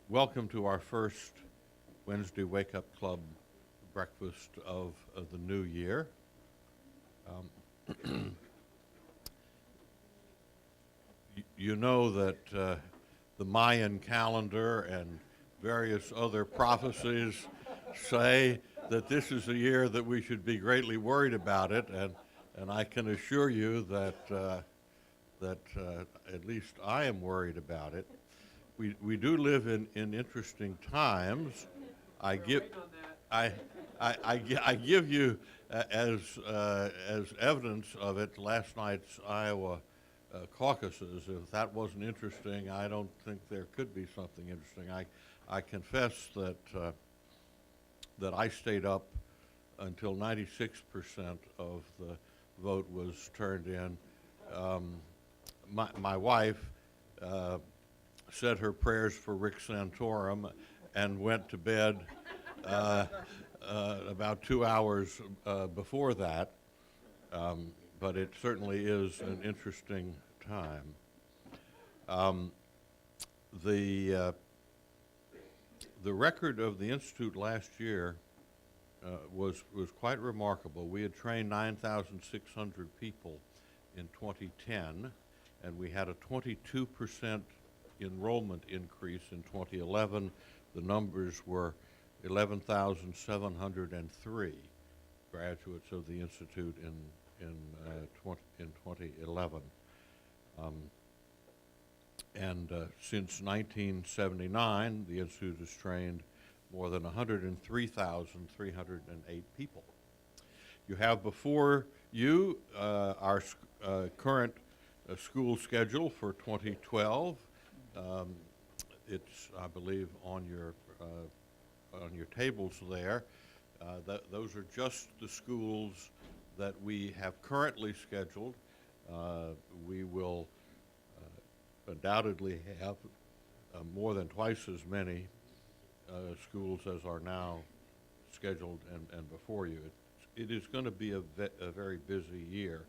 Welcome to our first Wednesday Wake Up Club breakfast of the new year. You know that the Mayan calendar and various other prophecies say that this is a year that we should be greatly worried about it, and I can assure you that at least I am worried about it. We do live in interesting times. I give I give you as evidence of it last night's Iowa caucuses. If that wasn't interesting, I don't think there could be something interesting. I confess that I stayed up until 96% of the vote was turned in. My wife said her prayers for Rick Santorum and went to bed about 2 hours before that. But it certainly is an interesting time. The record of the Institute last year was quite remarkable. We had trained 9,600 people in 2010, and we had a 22% enrollment increase in 2011. The numbers were 11,703 graduates of the Institute in 2011. Since 1979, the Institute has trained more than 103,308 people. You have before you our current school schedule for 2012. It's, I believe, on your tables there. Those are just the schools that we have currently scheduled. We will undoubtedly have more than twice as many schools as are now scheduled and before you. It is going to be a very busy year.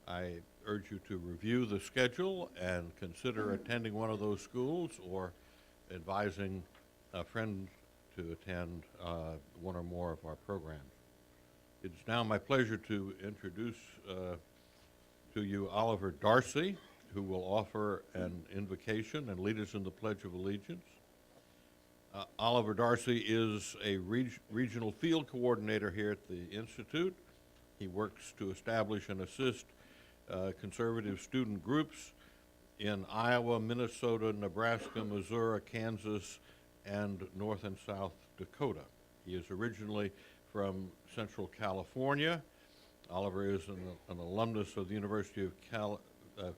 I urge you to review the schedule and consider attending one of those schools or advising a friend to attend one or more of our programs. It's now my pleasure to introduce to you Oliver Darcy, who will offer an invocation and lead us in the Pledge of Allegiance. Oliver Darcy is a regional field coordinator here at the Institute. He works to establish and assist conservative student groups in Iowa, Minnesota, Nebraska, Missouri, Kansas, and North and South Dakota. He is originally from Central California. Oliver is an alumnus of the University of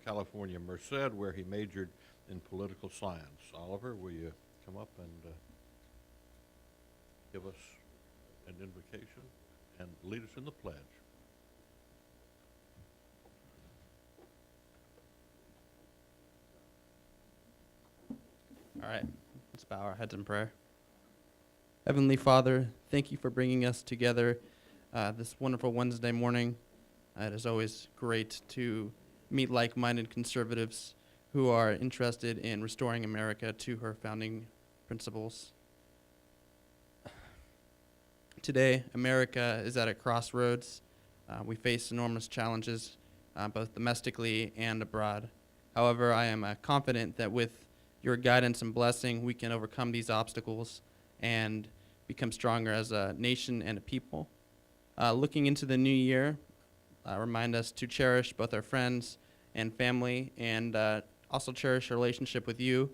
California, Merced, where he majored in political science. Oliver, will you come up and give us an invocation and lead us in the pledge? All right, let's bow our heads in prayer. Heavenly Father, thank you for bringing us together this wonderful Wednesday morning. It is always great to meet like-minded conservatives who are interested in restoring America to her founding principles. Today, America is at a crossroads. We face enormous challenges, both domestically and abroad. However, I am confident that with your guidance and blessing, we can overcome these obstacles and become stronger as a nation and a people. Looking into the new year, remind us to cherish both our friends and family, and also cherish our relationship with you.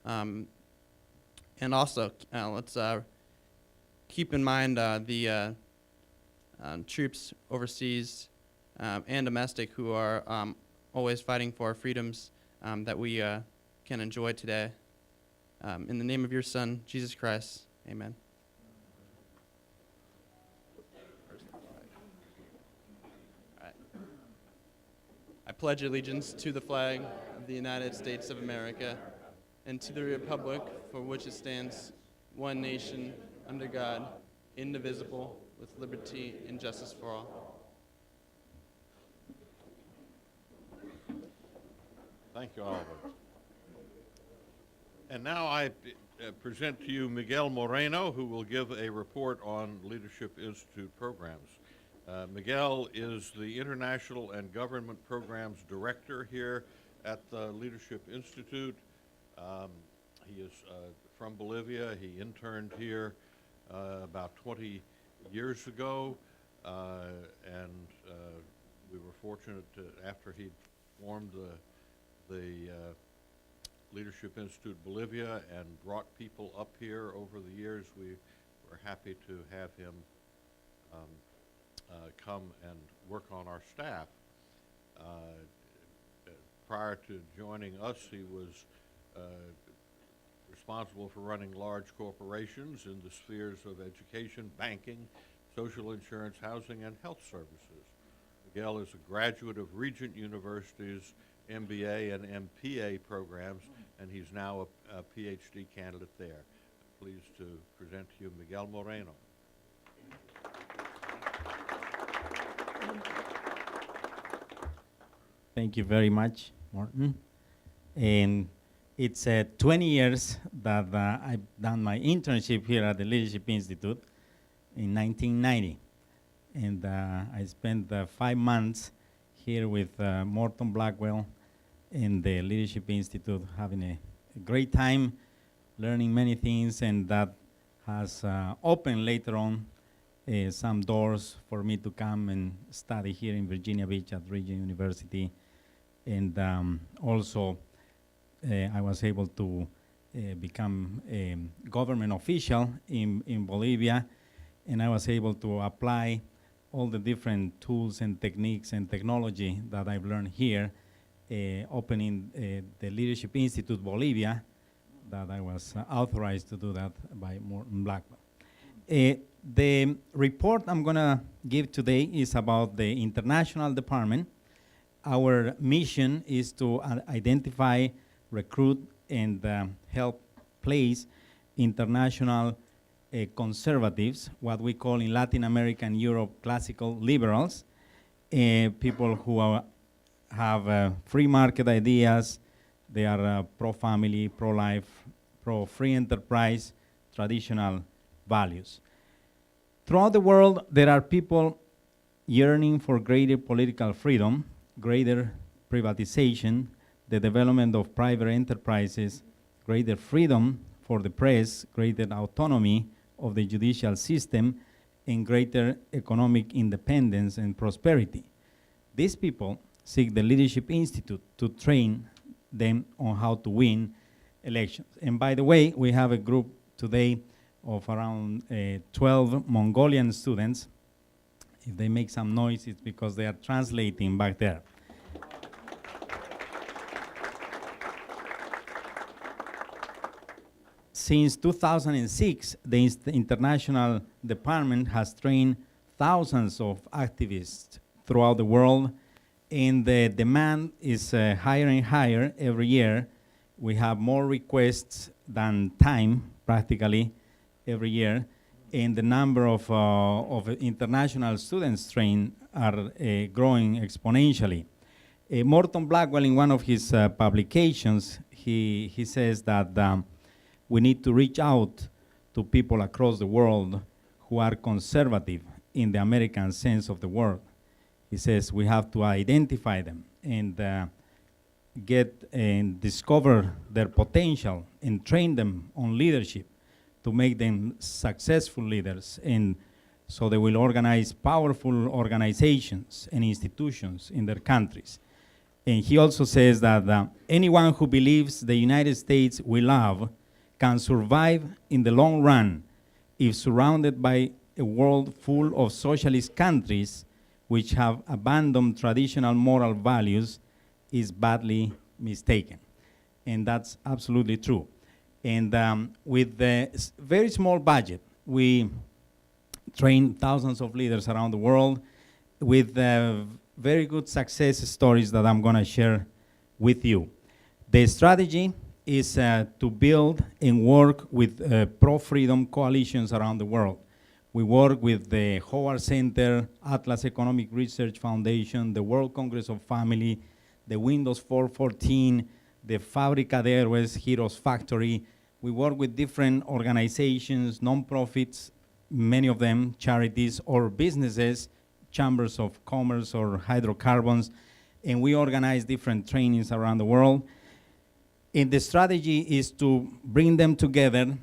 And also, let's keep in mind the troops overseas and domestic who are always fighting for our freedoms that we can enjoy today. In the name of your Son, Jesus Christ, amen. All right. I pledge allegiance to the flag of the United States of America and to the republic for which it stands, one nation, under God, indivisible, with liberty and justice for all. Thank you, Oliver. And now I present to you Miguel Moreno, who will give a report on Leadership Institute programs. Miguel is the International and Government Programs Director here at the Leadership Institute. He is from Bolivia. He interned here about 20 years ago, and we were fortunate to, after he formed the Leadership Institute Bolivia and brought people up here over the years, we were happy to have him come and work on our staff. Prior to joining us, he was responsible for running large corporations in the spheres of education, banking, social insurance, housing, and health services. Miguel is a graduate of Regent University's MBA and MPA programs, and he's now a PhD candidate there. Pleased to present to you Miguel Moreno. Thank you very much, Morton. And it's 20 years that I've done my internship here at the Leadership Institute in 1990. And I spent 5 months here with Morton Blackwell in the Leadership Institute, having a great time, learning many things, and that has opened later on some doors for me to come and study here in Virginia Beach at Regent University. And also, I was able to become a government official in Bolivia, and I was able to apply all the different tools and techniques and technology that I've learned here, opening the Leadership Institute Bolivia, that I was authorized to do that by Morton Blackwell. The report I'm going to give today is about the international department. Our mission is to identify, recruit, and help place international conservatives, what we call in Latin America and Europe classical liberals, people who have free market ideas. They are pro-family, pro-life, pro-free enterprise, traditional values. Throughout the world, there are people yearning for greater political freedom, greater privatization, the development of private enterprises, greater freedom for the press, greater autonomy of the judicial system, and greater economic independence and prosperity. These people seek the Leadership Institute to train them on how to win elections. And by the way, we have a group today of around 12 Mongolian students. If they make some noise, it's because they are translating back there. Since 2006, the international department has trained thousands of activists throughout the world, and the demand is higher and higher every year. We have more requests than time, practically, every year, and the number of international students trained are growing exponentially. Morton Blackwell, in one of his publications, he says that we need to reach out to people across the world who are conservative in the American sense of the word. He says we have to identify them and get and discover their potential and train them on leadership to make them successful leaders, and so they will organize powerful organizations and institutions in their countries. And he also says that anyone who believes the United States we love can survive in the long run if surrounded by a world full of socialist countries which have abandoned traditional moral values is badly mistaken. And that's absolutely true. And with a very small budget, we train thousands of leaders around the world with very good success stories that I'm going to share with you. The strategy is to build and work with pro-freedom coalitions around the world. We work with the Howard Center, Atlas Economic Research Foundation, the World Congress of Family, the Windows 414, the Fábrica de Héroes, Heroes Factory. We work with different organizations, nonprofits, many of them charities or businesses, chambers of commerce or hydrocarbons, and we organize different trainings around the world. And the strategy is to bring them together,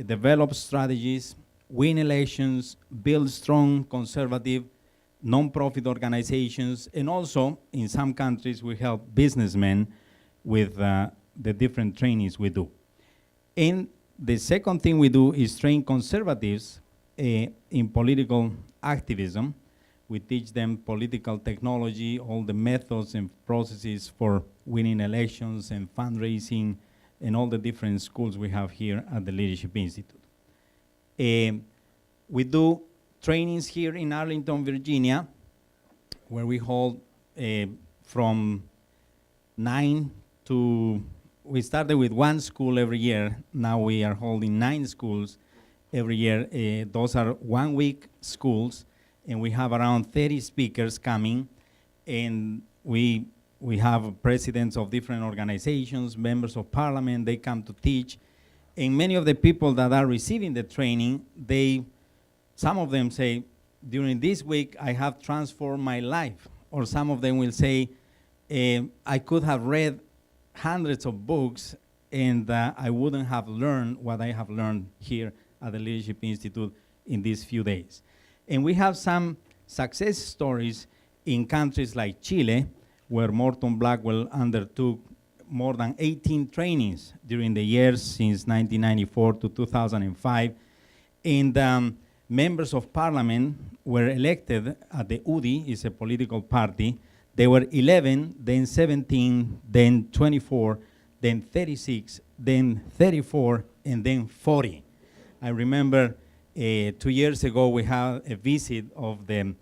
develop strategies, win elections, build strong conservative nonprofit organizations, and also in some countries we help businessmen with the different trainings we do. And the second thing we do is train conservatives in political activism. We teach them political technology, all the methods and processes for winning elections and fundraising, and all the different schools we have here at the Leadership Institute. We do trainings here in Arlington, Virginia, where we hold from 9 to, we started with 1 school every year. Now we are holding 9 schools every year. Those are 1-week schools, and we have around 30 speakers coming, and we have presidents of different organizations, members of parliament, they come to teach. And many of the people that are receiving the training, some of them say, during this week, I have transformed my life. Or some of them will say, I could have read hundreds of books and I wouldn't have learned what I have learned here at the Leadership Institute in these few days. And we have some success stories in countries like Chile, where Morton Blackwell undertook more than 18 trainings during the years since 1994 to 2005. And members of parliament were elected at the UDI, is a political party. They were 11, then 17, then 24, then 36, then 34, and then 40. I remember 2 years ago we had a visit of the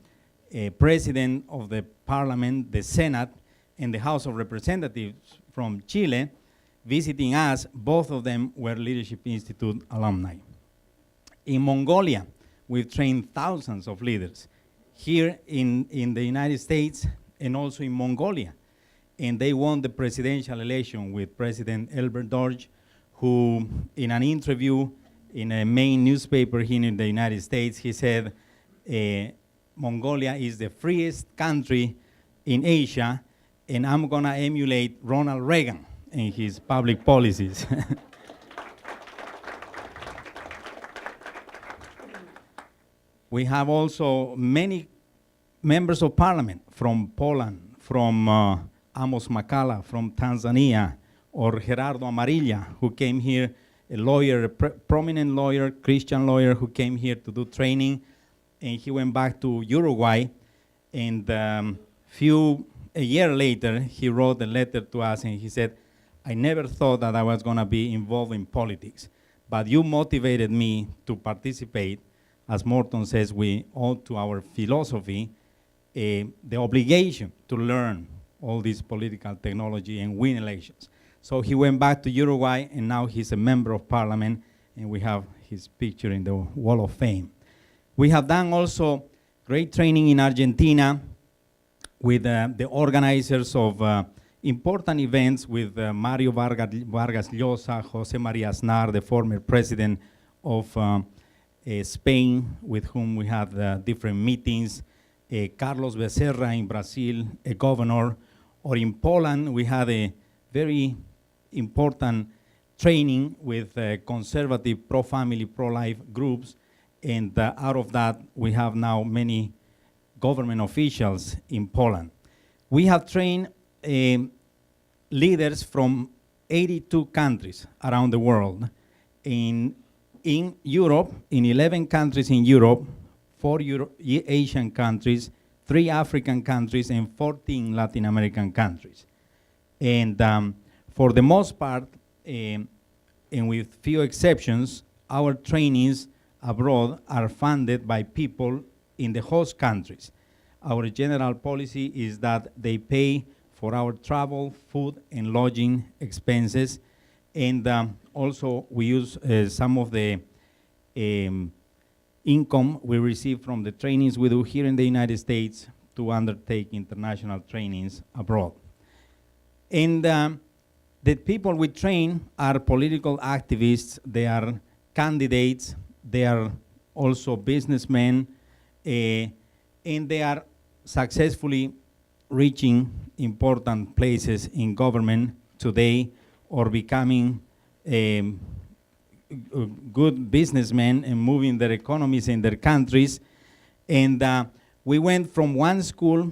president of the parliament, the Senate, and the House of Representatives from Chile visiting us. Both of them were Leadership Institute alumni. In Mongolia, we've trained thousands of leaders here in the United States and also in Mongolia. And they won the presidential election with President Elbert Dorj, who in an interview in a main newspaper here in the United States, he said, Mongolia is the freest country in Asia, and I'm gonna emulate Ronald Reagan in his public policies. We have also many members of parliament from Poland, from Amos Makala, from Tanzania, or Gerardo Amarilla, who came here, a lawyer, a prominent lawyer, Christian lawyer, who came here to do training, and he went back to Uruguay, and a year later, he wrote a letter to us, and he said, I never thought that I was gonna be involved in politics, but you motivated me to participate. As Morton says, we owe to our philosophy the obligation to learn all this political technology and win elections. So he went back to Uruguay, and now he's a member of parliament, and we have his picture in the Wall of Fame. We have done also great training in Argentina with the organizers of important events with Mario Vargas Llosa, Jose Maria Aznar, the former president of Spain, with whom we had different meetings, Carlos Becerra in Brazil, a governor, or in Poland, we had a very important training with conservative, pro-family, pro-life groups, and out of that, we have now many government officials in Poland. We have trained leaders from 82 countries around the world. In Europe, in 11 countries in Europe, 4 Asian countries, 3 African countries, and 14 Latin American countries. And for the most part, and with few exceptions, our trainings abroad are funded by people in the host countries. Our general policy is that they pay for our travel, food, and lodging expenses. And also, we use some of the income we receive from the trainings we do here in the United States to undertake international trainings abroad. And The people we train are political activists, they are candidates, they are also businessmen, and they are successfully reaching important places in government today or becoming good businessmen and moving their economies in their countries. And we went from one school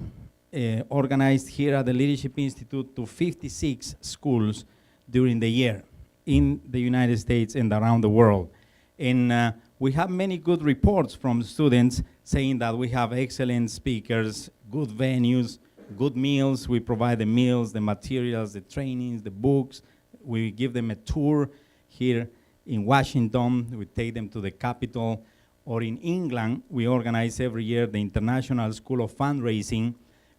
organized here at the Leadership Institute to 56 schools during the year in the United States and around the world. And we have many good reports from students saying that we have excellent speakers, good venues, good meals. We provide the meals, the materials, the trainings, the books. We give them a tour here in Washington. We take them to the Capitol. Or in England, we organize every year the International School of Fundraising,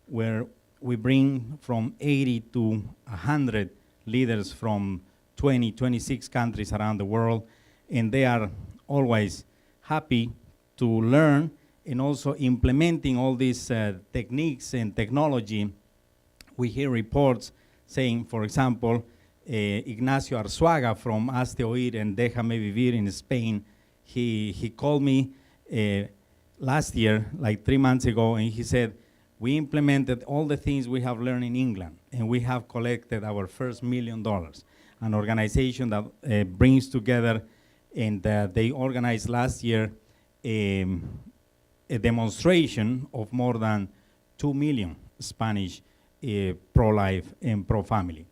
where we bring from 80 to 100 leaders from 26 countries around the world, and they are always happy to learn and also implementing all these techniques and technology. We hear reports saying, for example, Ignacio Arzuaga from Hazte Oír and Déjame Vivir in Spain, he called me last year, like 3 months ago, and he said, we implemented all the things we have learned in England, and we have collected our first $1 million. An organization that brings together, and they organized last year a demonstration of more than 2 million Spanish pro-life and pro-family.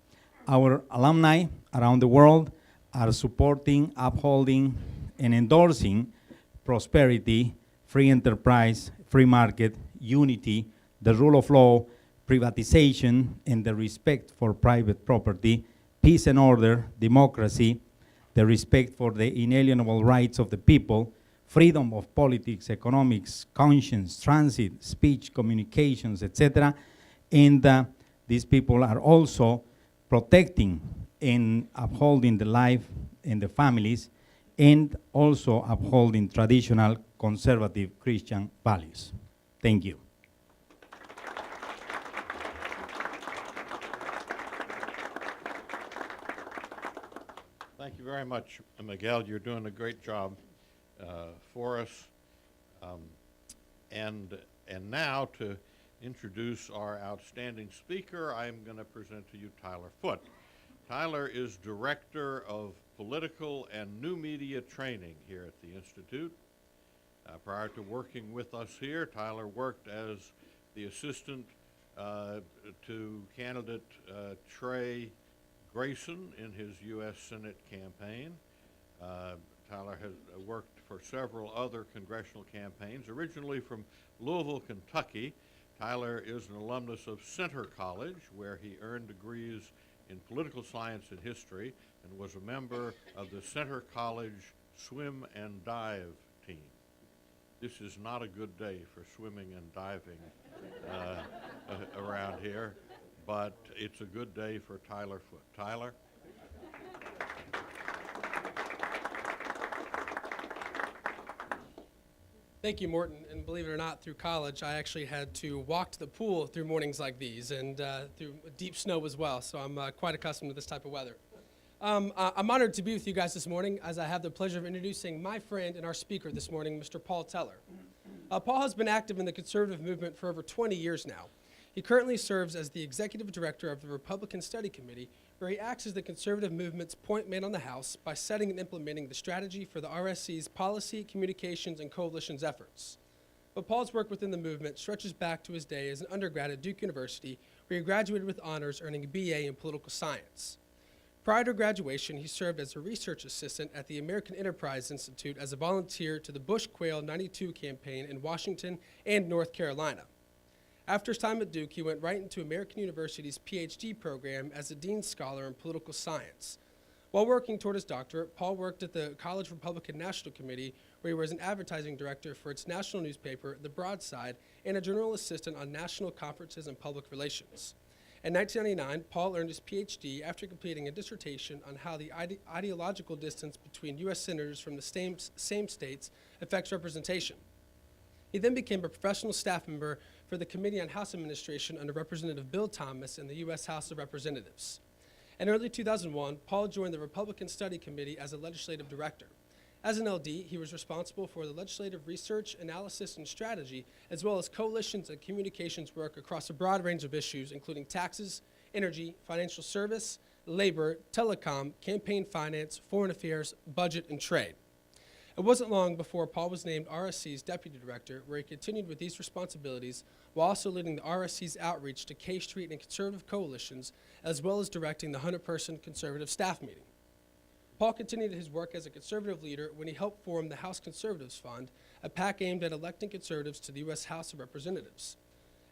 Our alumni around the world are supporting, upholding, and endorsing prosperity, free enterprise, free market, unity, the rule of law, privatization, and the respect for private property, peace and order, democracy, the respect for the inalienable rights of the people, freedom of politics, economics, conscience, transit, speech, communications, etc. And these people are also protecting and upholding the life and the families, and also upholding traditional conservative Christian values. Thank you. Thank you very much, Miguel. You're doing a great job for us. And now to introduce our outstanding speaker, I'm going to present to you Tyler Foote. Tyler is Director of Political and New Media Training here at the Institute. Prior to working with us here, Tyler worked as the assistant to candidate Trey Grayson in his U.S. Senate campaign. Tyler has worked for several other congressional campaigns. Originally from Louisville, Kentucky, Tyler is an alumnus of Centre College, where he earned degrees in political science and history, and was a member of the Centre College swim and dive team. This is not a good day for swimming and diving around here, but it's a good day for Tyler Foote. Tyler? Thank you, Morton. And believe it or not, through college, I actually had to walk to the pool through mornings like these, and through deep snow as well. So I'm quite accustomed to this type of weather. I'm honored to be with you guys this morning, as I have the pleasure of introducing my friend and our speaker this morning, Mr. Paul Teller. Paul has been active in the conservative movement for over 20 years now. He currently serves as the executive director of the Republican Study Committee, where he acts as the conservative movement's point man on the House by setting and implementing the strategy for the RSC's policy, communications, and coalitions efforts. But Paul's work within the movement stretches back to his day as an undergrad at Duke University, where he graduated with honors, earning a BA in political science. Prior to graduation, he served as a research assistant at the American Enterprise Institute as a volunteer to the Bush Quail 92 campaign in Washington and North Carolina. After his time at Duke, he went right into American University's PhD program as a Dean Scholar in political science. While working toward his doctorate, Paul worked at the College Republican National Committee, where he was an advertising director for its national newspaper, The Broadside, and a general assistant on national conferences and public relations. In 1999, Paul earned his PhD after completing a dissertation on how the ideological distance between U.S. senators from the same states affects representation. He then became a professional staff member for the Committee on House Administration under Representative Bill Thomas in the U.S. House of Representatives. In early 2001, Paul joined the Republican Study Committee as a legislative director. As an LD, he was responsible for the legislative research, analysis, and strategy, as well as coalitions and communications work across a broad range of issues, including taxes, energy, financial service, labor, telecom, campaign finance, foreign affairs, budget, and trade. It wasn't long before Paul was named RSC's deputy director, where he continued with these responsibilities while also leading the RSC's outreach to K Street and conservative coalitions, as well as directing the 100-person conservative staff meeting. Paul continued his work as a conservative leader when he helped form the House Conservatives Fund, a PAC aimed at electing conservatives to the U.S. House of Representatives.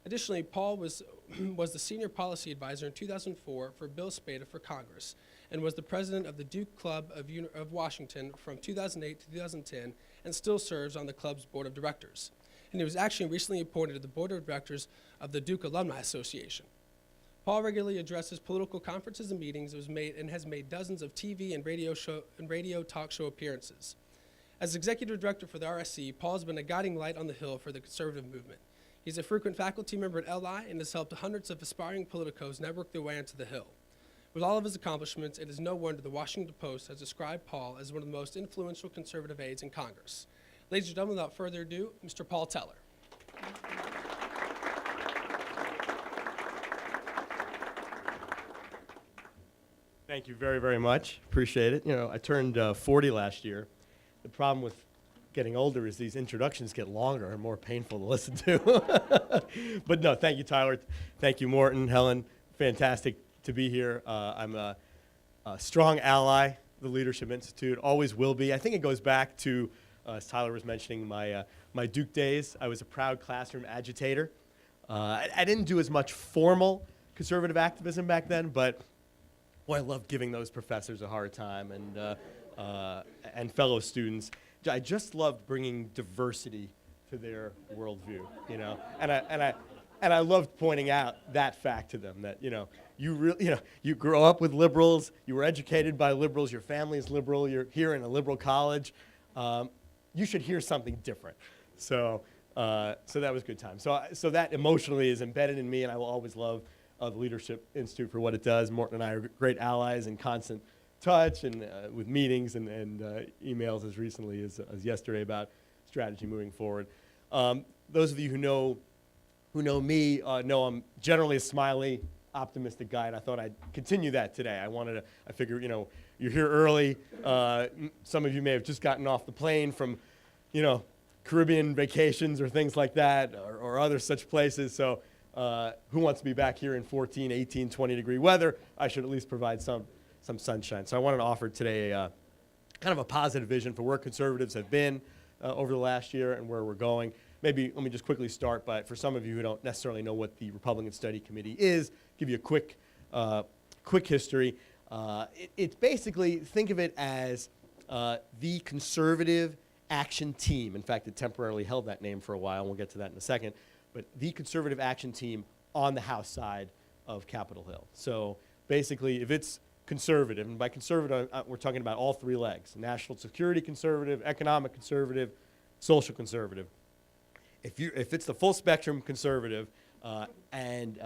Additionally, Paul was the senior policy advisor in 2004 for Bill Spada for Congress and was the president of the Duke Club of Washington from 2008 to 2010 and still serves on the club's board of directors. And he was actually recently appointed to the board of directors of the Duke Alumni Association. Paul regularly addresses political conferences and meetings and has made dozens of TV and radio talk show appearances. As executive director for the RSC, Paul has been a guiding light on the Hill for the conservative movement. He's a frequent faculty member at LI and has helped hundreds of aspiring politicos network their way into the Hill. With all of his accomplishments, it is no wonder the Washington Post has described Paul as one of the most influential conservative aides in Congress. Ladies and gentlemen, without further ado, Mr. Paul Teller. Thank you very, very much. Appreciate it. You know, I turned 40 last year. The problem with getting older is these introductions get longer and more painful to listen to. But no, thank you, Tyler. Thank you, Morton, Helen. Fantastic to be here. I'm a strong ally of the Leadership Institute, always will be. I think it goes back to, as Tyler was mentioning, my Duke days. I was a proud classroom agitator. I didn't do as much formal conservative activism back then, but boy, I loved giving those professors a hard time and fellow students. I just loved bringing diversity to their worldview, you know, and I loved pointing out that fact to them that you grow up with liberals, you were educated by liberals, your family is liberal, you're here in a liberal college, you should hear something different. So that was a good time. So that emotionally is embedded in me, and I will always love the Leadership Institute for what it does. Morton and I are great allies in constant touch and with meetings and emails as recently as yesterday about strategy moving forward. Those of you who know me know I'm generally a smiley, optimistic guy, and I thought I'd continue that today. I figured, you're here early. Some of you may have just gotten off the plane from, Caribbean vacations or things like that or other such places. So who wants to be back here in 14, 18, 20 degree weather? I should at least provide some sunshine. So I wanted to offer today kind of a positive vision for where conservatives have been over the last year and where we're going. Maybe let me just quickly start by, for some of you who don't necessarily know what the Republican Study Committee is, give you a quick history. It's basically, think of it as the conservative action team. In fact, it temporarily held that name for a while, and we'll get to that in a second. But the conservative action team on the House side of Capitol Hill. So basically, if it's conservative, and by conservative, we're talking about all three legs: national security conservative, economic conservative, social conservative. If it's the full spectrum conservative and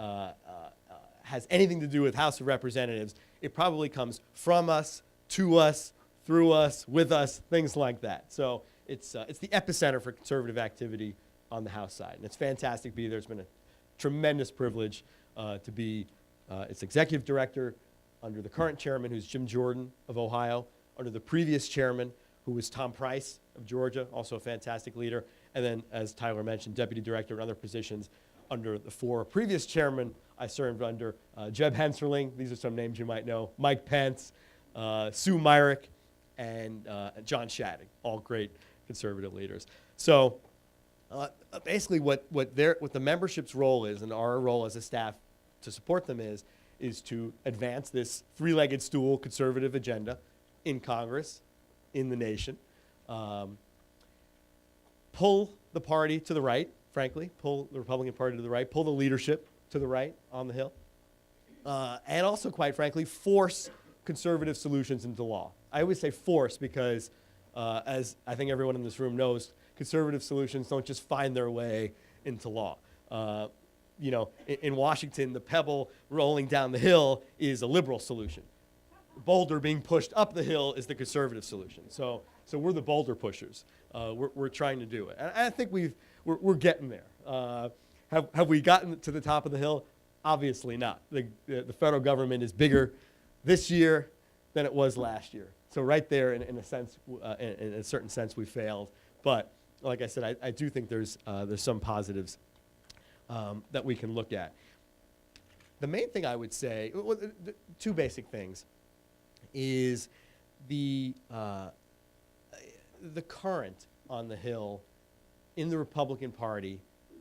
has anything to do with House of Representatives, it probably comes from us, to us, through us, with us, things like that. So it's the epicenter for conservative activity on the House side. And it's fantastic to be there. It's been a tremendous privilege to be its executive director under the current chairman, who's Jim Jordan of Ohio, under the previous chairman, who was Tom Price of Georgia, also a fantastic leader, and then, as Tyler mentioned, deputy director and other positions under the four previous chairmen I served under: Jeb Henserling, these are some names you might know, Mike Pence, Sue Myrick, and John Shadegg, all great conservative leaders. So basically what the membership's role is, and our role as a staff to support them is to advance this three-legged stool conservative agenda in Congress, in the nation, pull the party to the right, frankly, pull the Republican Party to the right, pull the leadership to the right on the Hill, and also, quite frankly, force conservative solutions into law. I always say force because, as I think everyone in this room knows, conservative solutions don't just find their way into law. you know, in Washington, the pebble rolling down the hill is a liberal solution. Boulder being pushed up the hill is the conservative solution. So we're the boulder pushers. We're trying to do it. And I think we're getting there. Have we gotten to the top of the hill? Obviously not. The federal government is bigger this year than it was last year. So right there, in a sense, in a certain sense, we failed. But like I said, I do think there's some positives that we can look at. The main thing I would say, well, the two basic things, is the current on the Hill in the Republican Party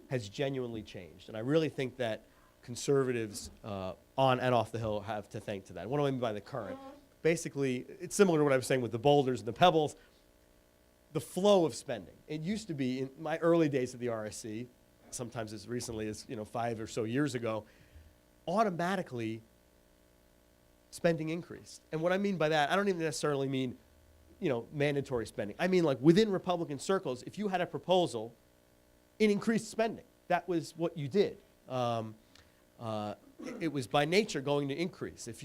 has genuinely changed. And I really think that conservatives on and off the Hill have to thank to that. What do I mean by the current? Basically, it's similar to what I was saying with the boulders and the pebbles. The flow of spending. It used to be, in my early days at the RSC, sometimes as recently as 5 or so years ago, automatically spending increased. And what I mean by that, I don't even necessarily mean mandatory spending. I mean, like, within Republican circles, if you had a proposal, it increased spending. That was what you did. It was by nature going to increase. If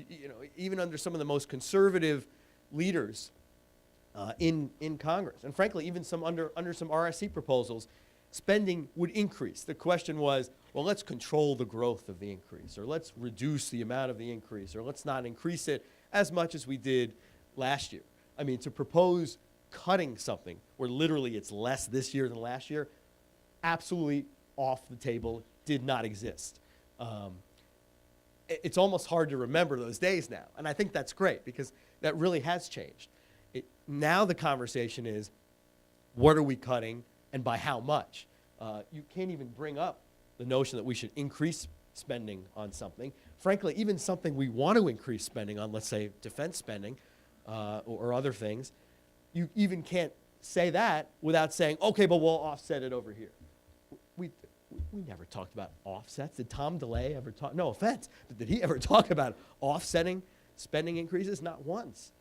even under some of the most conservative leaders in Congress, and frankly, even under some RSC proposals, spending would increase. The question was, well, let's control the growth of the increase, or let's reduce the amount of the increase, or let's not increase it as much as we did last year. I mean, to propose cutting something where literally it's less this year than last year, absolutely off the table, did not exist. It's almost hard to remember those days now, and I think that's great because that really has changed. Now the conversation is, what are we cutting and by how much? You can't even bring up the notion that we should increase spending on something. Frankly, even something we want to increase spending on, let's say defense spending or other things, you even can't say that without saying, okay, but we'll offset it over here. We never talked about offsets. Did Tom DeLay ever talk? No offense, but did he ever talk about offsetting spending increases? Not once.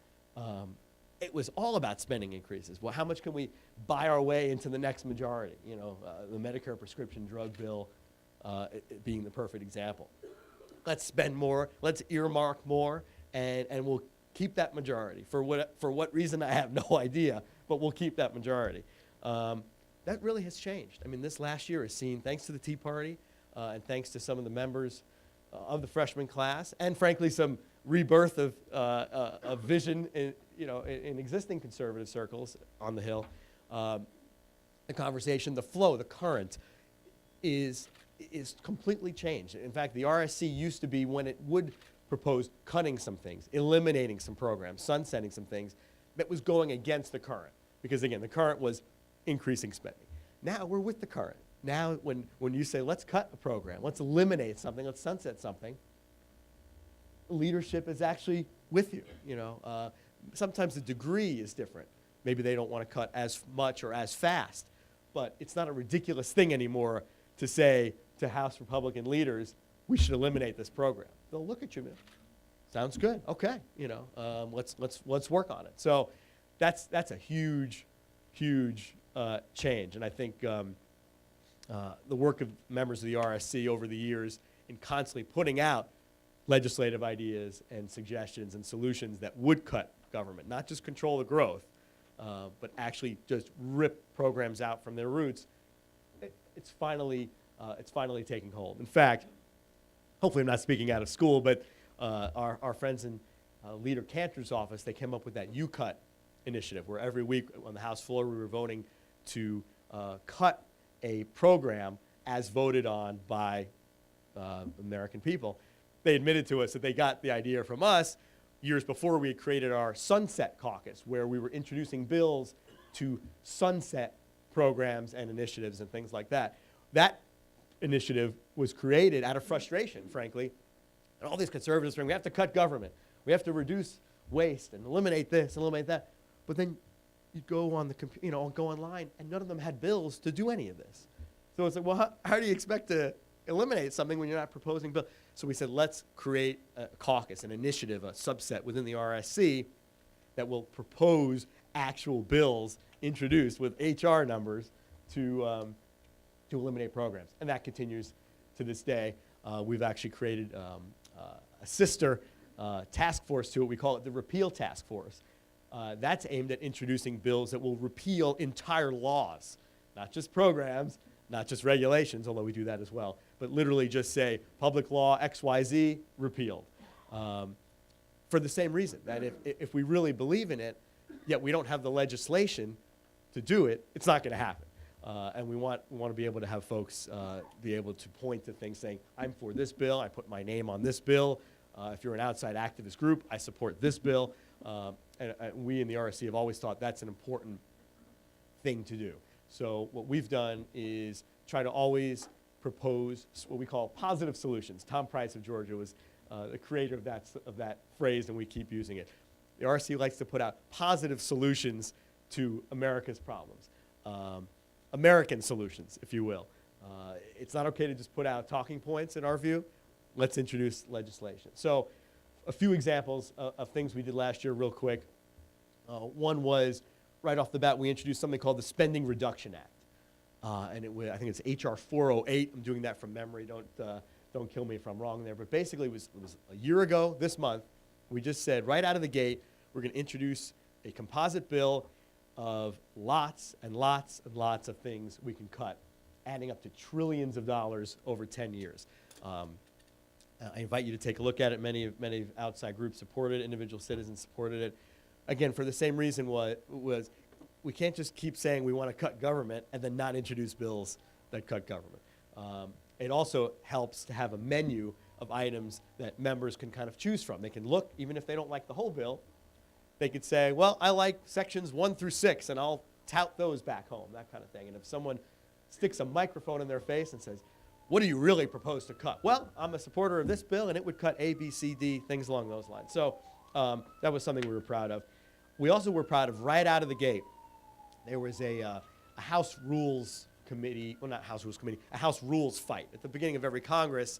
It was all about spending increases. Well, how much can we buy our way into the next majority? The Medicare prescription drug bill it being the perfect example. Let's spend more. Let's earmark more, and we'll keep that majority. For what reason, I have no idea, but we'll keep that majority. That really has changed. I mean, this last year has seen, thanks to the Tea Party and thanks to some of the members of the freshman class, and frankly, some rebirth of vision in existing conservative circles on the Hill, the conversation, the flow, the current is completely changed. In fact, the RSC used to be, when it would propose cutting some things, eliminating some programs, sunsetting some things, that was going against the current. Because again, the current was increasing spending. Now we're with the current. Now when you say, let's cut a program, let's eliminate something, let's sunset something, leadership is actually with you. Sometimes the degree is different. Maybe they don't want to cut as much or as fast, but it's not a ridiculous thing anymore to say to House Republican leaders, we should eliminate this program. They'll look at you, man. Sounds good. Okay, let's work on it. So that's a huge change, and I think the work of members of the RSC over the years in constantly putting out legislative ideas and suggestions and solutions that would cut government, not just control the growth, but actually just rip programs out from their roots, it's finally taking hold. In fact, hopefully I'm not speaking out of school, but our friends in Leader Cantor's office, they came up with that U-Cut initiative, where every week on the House floor we were voting to cut a program as voted on by American people. They admitted to us that they got the idea from us years before we had created our Sunset Caucus, where we were introducing bills to sunset programs and initiatives and things like that. That initiative was created out of frustration, frankly. And all these conservatives saying, we have to cut government. We have to reduce waste and eliminate this, eliminate that. But then you go on go online, and none of them had bills to do any of this. So it's like, well, how do you expect to eliminate something when you're not proposing bills? So we said, let's create a caucus, an initiative, a subset within the RSC that will propose actual bills introduced with HR numbers to eliminate programs. And that continues to this day. We've actually created a sister task force to it. We call it the Repeal Task Force. That's aimed at introducing bills that will repeal entire laws, not just programs, not just regulations, although we do that as well, but literally just say public law XYZ repealed. For the same reason, that if we really believe in it, yet we don't have the legislation to do it, it's not going to happen. And we want to be able to have folks be able to point to things saying, I'm for this bill, I put my name on this bill. If you're an outside activist group, I support this bill. And we in the RSC have always thought that's an important thing to do. So what we've done is try to always propose what we call positive solutions. Tom Price of Georgia was the creator of that phrase, and we keep using it. The RSC likes to put out positive solutions to America's problems. American solutions, if you will. It's not okay to just put out talking points, in our view. Let's introduce legislation. So a few examples of things we did last year real quick. One was, right off the bat, we introduced something called the Spending Reduction Act. And I think it's H.R. 408. I'm doing that from memory. Don't kill me if I'm wrong there. But basically, it was a year ago this month. We just said, right out of the gate, we're going to introduce a composite bill of lots and lots and lots of things we can cut, adding up to trillions of dollars over 10 years. I invite you to take a look at it. Many outside groups supported it. Individual citizens supported it. Again, for the same reason was we can't just keep saying we want to cut government and then not introduce bills that cut government. It also helps to have a menu of items that members can kind of choose from. They can look, even if they don't like the whole bill, they could say, well, I like sections 1 through 6, and I'll tout those back home, that kind of thing. And if someone sticks a microphone in their face and says, what do you really propose to cut? Well, I'm a supporter of this bill, and it would cut A, B, C, D, things along those lines. So that was something we were proud of. We also were proud of, right out of the gate, there was a House Rules Committee, well, not House Rules Committee, a House Rules fight. At the beginning of every Congress,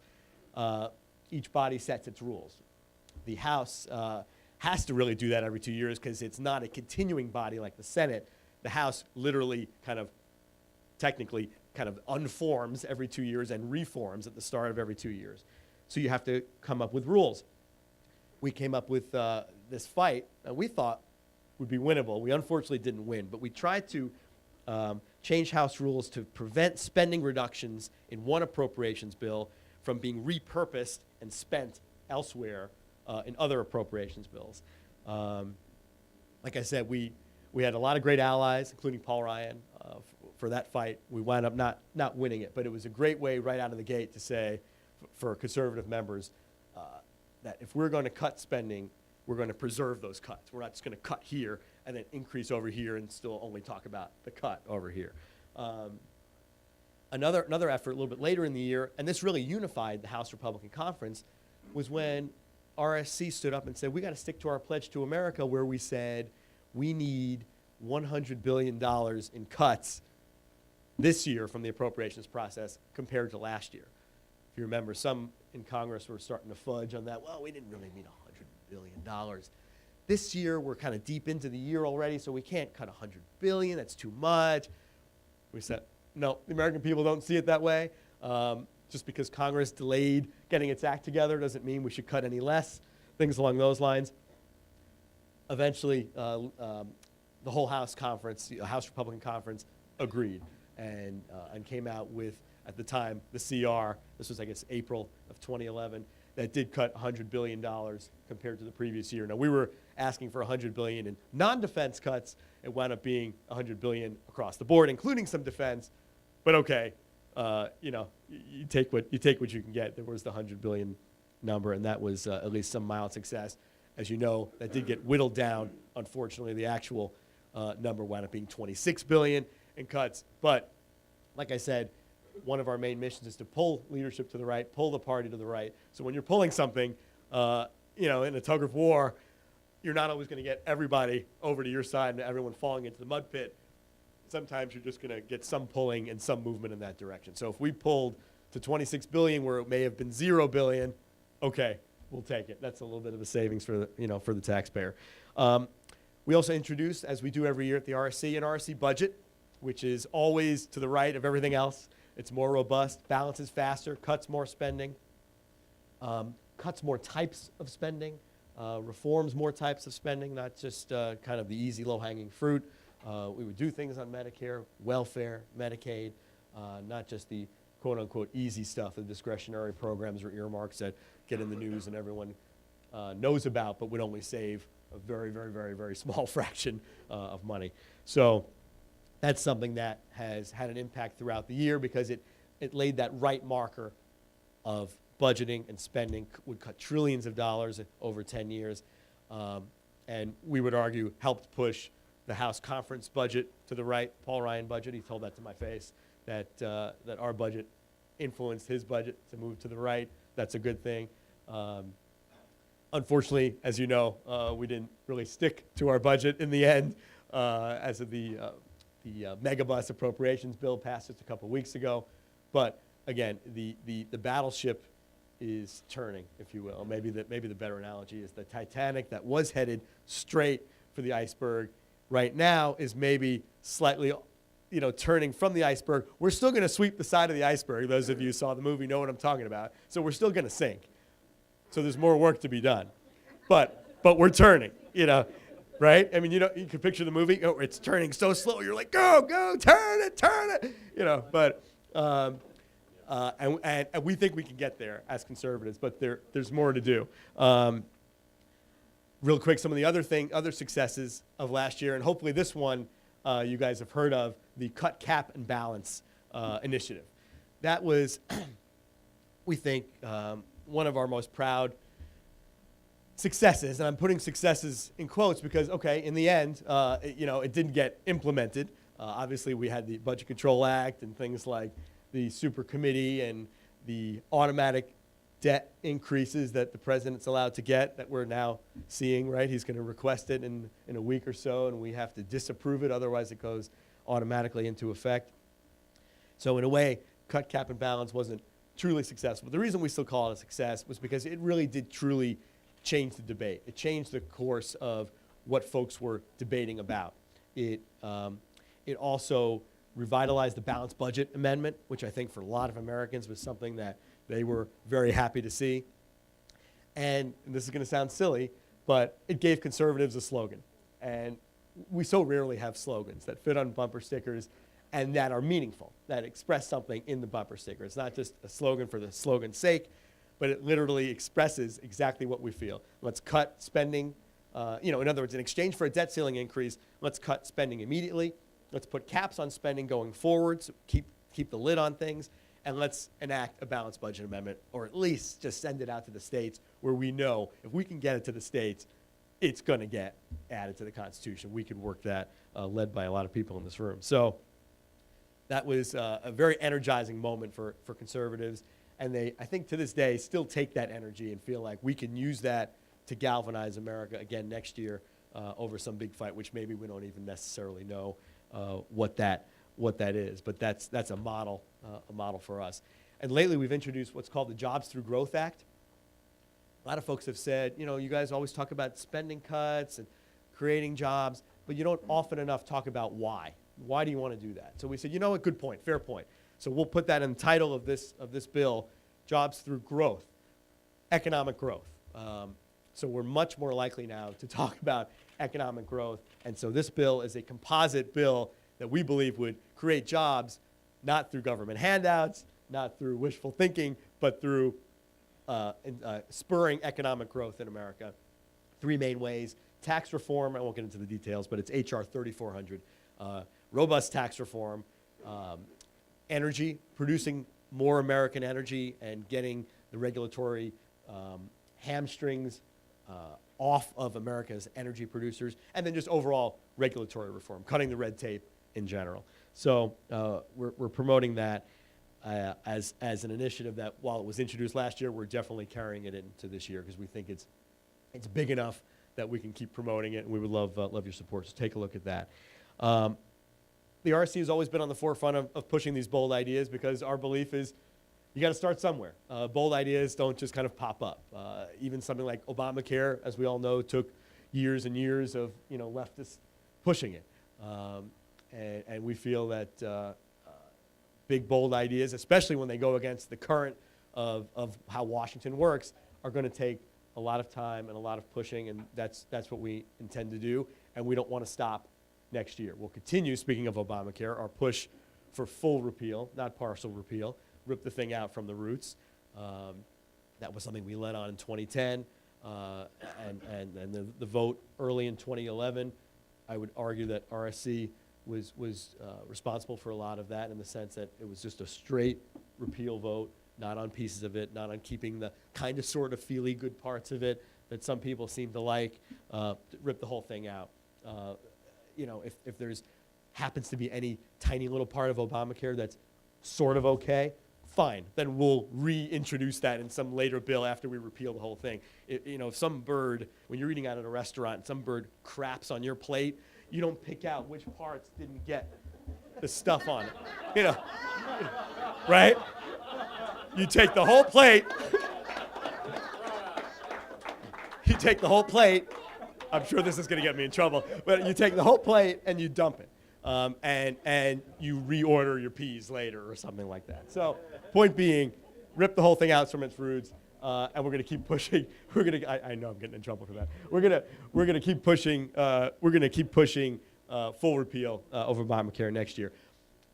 each body sets its rules. The House has to really do that every 2 years because it's not a continuing body like the Senate. The House literally technically unforms every 2 years and reforms at the start of every 2 years. So you have to come up with rules. We came up with this fight that we thought would be winnable. We unfortunately didn't win, but we tried to change House rules to prevent spending reductions in one appropriations bill from being repurposed and spent elsewhere in other appropriations bills. Like I said, we had a lot of great allies, including Paul Ryan, for that fight. We wound up not winning it, but it was a great way right out of the gate to say, for conservative members, that if we're going to cut spending, we're going to preserve those cuts. We're not just going to cut here and then increase over here and still only talk about the cut over here. Another effort a little bit later in the year, and this really unified the House Republican Conference, was when RSC stood up and said, we got to stick to our pledge to America, where we said we need $100 billion in cuts this year from the appropriations process compared to last year. If you remember, some in Congress were starting to fudge on that. Well, we didn't really need $100 billion. This year, we're kind of deep into the year already, so we can't cut $100 billion. That's too much. We said, no, the American people don't see it that way. Just because Congress delayed getting its act together doesn't mean we should cut any less, things along those lines. Eventually, the whole House conference, the House Republican Conference, agreed and came out with, at the time, the CR. This was, I guess, April of 2011, that did cut $100 billion compared to the previous year. Now, we were asking for $100 billion in non-defense cuts. It wound up being $100 billion across the board, including some defense. But okay, you take what you can get. There was the $100 billion number, and that was at least some mild success. As you know, that did get whittled down. Unfortunately, the actual number wound up being $26 billion in cuts. But like I said, one of our main missions is to pull leadership to the right, pull the party to the right. So when you're pulling something, in a tug of war, you're not always going to get everybody over to your side and everyone falling into the mud pit. Sometimes you're just going to get some pulling and some movement in that direction. So if we pulled to $26 billion where it may have been $0 billion, okay, we'll take it. That's a little bit of a savings for the taxpayer. We also introduced, as we do every year at the RSC, an RSC budget, which is always to the right of everything else. It's more robust, balances faster, cuts more spending, cuts more types of spending, reforms more types of spending, not just kind of the easy low-hanging fruit. We would do things on Medicare, welfare, Medicaid, not just the quote-unquote easy stuff, the discretionary programs or earmarks that get in the news and everyone knows about, but would only save a very, very, very, very small fraction of money. So that's something that has had an impact throughout the year because it laid that right marker of budgeting and spending, would cut trillions of dollars over 10 years, and we would argue helped push the House conference budget to the right, Paul Ryan budget. He told that to my face, that our budget influenced his budget to move to the right. That's a good thing. Unfortunately, as you know, we didn't really stick to our budget in the end, as of the megabus appropriations bill passed just a couple weeks ago. But again, the battleship is turning, if you will. Maybe the better analogy is the Titanic that was headed straight for the iceberg right now is maybe slightly, turning from the iceberg. We're still going to sweep the side of the iceberg. Those of you who saw the movie know what I'm talking about. So we're still going to sink. So there's more work to be done. But we're turning, right? I mean, you can picture the movie. Oh, it's turning so slow. You're like, go, turn it. But and we think we can get there as conservatives, but there's more to do. Real quick, some of the other successes of last year, and hopefully this one you guys have heard of, the Cut, Cap, and Balance initiative. That was, we think, one of our most proud successes, and I'm putting successes in quotes because, okay, in the end, it didn't get implemented. Obviously, we had the Budget Control Act and things like the super committee and the automatic debt increases that the president's allowed to get that we're now seeing, right? He's going to request it in a week or so, and we have to disapprove it. Otherwise, it goes automatically into effect. So in a way, Cut, Cap, and Balance wasn't truly successful. The reason we still call it a success was because it really did truly change the debate. It changed the course of what folks were debating about. It also revitalized the balanced budget amendment, which I think for a lot of Americans was something that they were very happy to see. And this is going to sound silly, but it gave conservatives a slogan. And we so rarely have slogans that fit on bumper stickers and that are meaningful, that express something in the bumper sticker. It's not just a slogan for the slogan's sake, but it literally expresses exactly what we feel. Let's cut spending. In other words, in exchange for a debt ceiling increase, let's cut spending immediately. Let's put caps on spending going forward, so keep the lid on things, and let's enact a balanced budget amendment, or at least just send it out to the states where we know if we can get it to the states, it's going to get added to the Constitution. We could work that, led by a lot of people in this room. So that was a very energizing moment for conservatives, and they, I think to this day, still take that energy and feel like we can use that to galvanize America again next year over some big fight, which maybe we don't even necessarily know what that is, but that's a model for us. And lately we've introduced what's called the Jobs Through Growth Act. A lot of folks have said, you guys always talk about spending cuts and creating jobs, but you don't often enough talk about why. Why do you want to do that? So we said, good point, fair point. So we'll put that in the title of this bill, Jobs Through Growth, economic growth. So we're much more likely now to talk about economic growth. And so this bill is a composite bill that we believe would create jobs, not through government handouts, not through wishful thinking, but through spurring economic growth in America. Three main ways: tax reform, I won't get into the details, but it's H.R. 3400. Robust tax reform, energy, producing more American energy and getting the regulatory hamstrings off of America's energy producers, and then just overall regulatory reform, cutting the red tape in general. So we're promoting that as an initiative that, while it was introduced last year, we're definitely carrying it into this year because we think it's big enough that we can keep promoting it, and we would love your support. So take a look at that. The RC has always been on the forefront of pushing these bold ideas because our belief is you got to start somewhere. Bold ideas don't just kind of pop up. Even something like Obamacare, as we all know, took years and years of leftists pushing it. And we feel that big, bold ideas, especially when they go against the current of how Washington works, are going to take a lot of time and a lot of pushing, and that's what we intend to do, and we don't want to stop next year. We'll continue, speaking of Obamacare, our push for full repeal, not partial repeal, rip the thing out from the roots. That was something we led on in 2010, and the vote early in 2011, I would argue that RSC was responsible for a lot of that, in the sense that it was just a straight repeal vote, not on pieces of it, not on keeping the kind of sort of feely good parts of it that some people seem to like, rip the whole thing out. You know, if there's happens to be any tiny little part of Obamacare that's sort of okay, fine, then we'll reintroduce that in some later bill after we repeal the whole thing. You know, if some bird, when you're eating out at a restaurant, some bird craps on your plate, you don't pick out which parts didn't get the stuff on it, you know, right? You take the whole plate. You take the whole plate. I'm sure this is going to get me in trouble, but you take the whole plate and you dump it, and you reorder your peas later or something like that. So, point being, rip the whole thing out from its roots, and we're going to keep pushing. I know I'm getting in trouble for that. We're going to keep pushing. We're going to keep pushing full repeal over Obamacare next year.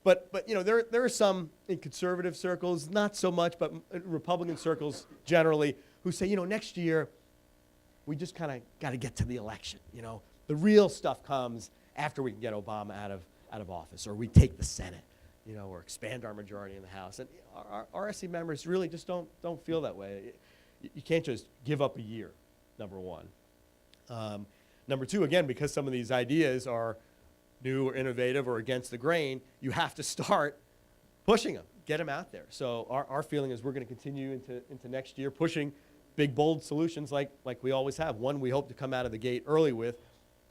But you know, there are some in conservative circles, not so much, but in Republican circles generally, who say, you know, next year we just kind of got to get to the election. You know, the real stuff comes after we can get Obama out of office, or we take the Senate, you know, or expand our majority in the House. And our RSC members really just don't feel that way. You can't just give up a year, number one. Number two, again, because some of these ideas are new or innovative or against the grain, you have to start pushing them, get them out there. So our feeling is we're going to continue into next year pushing big, bold solutions like we always have. One we hope to come out of the gate early with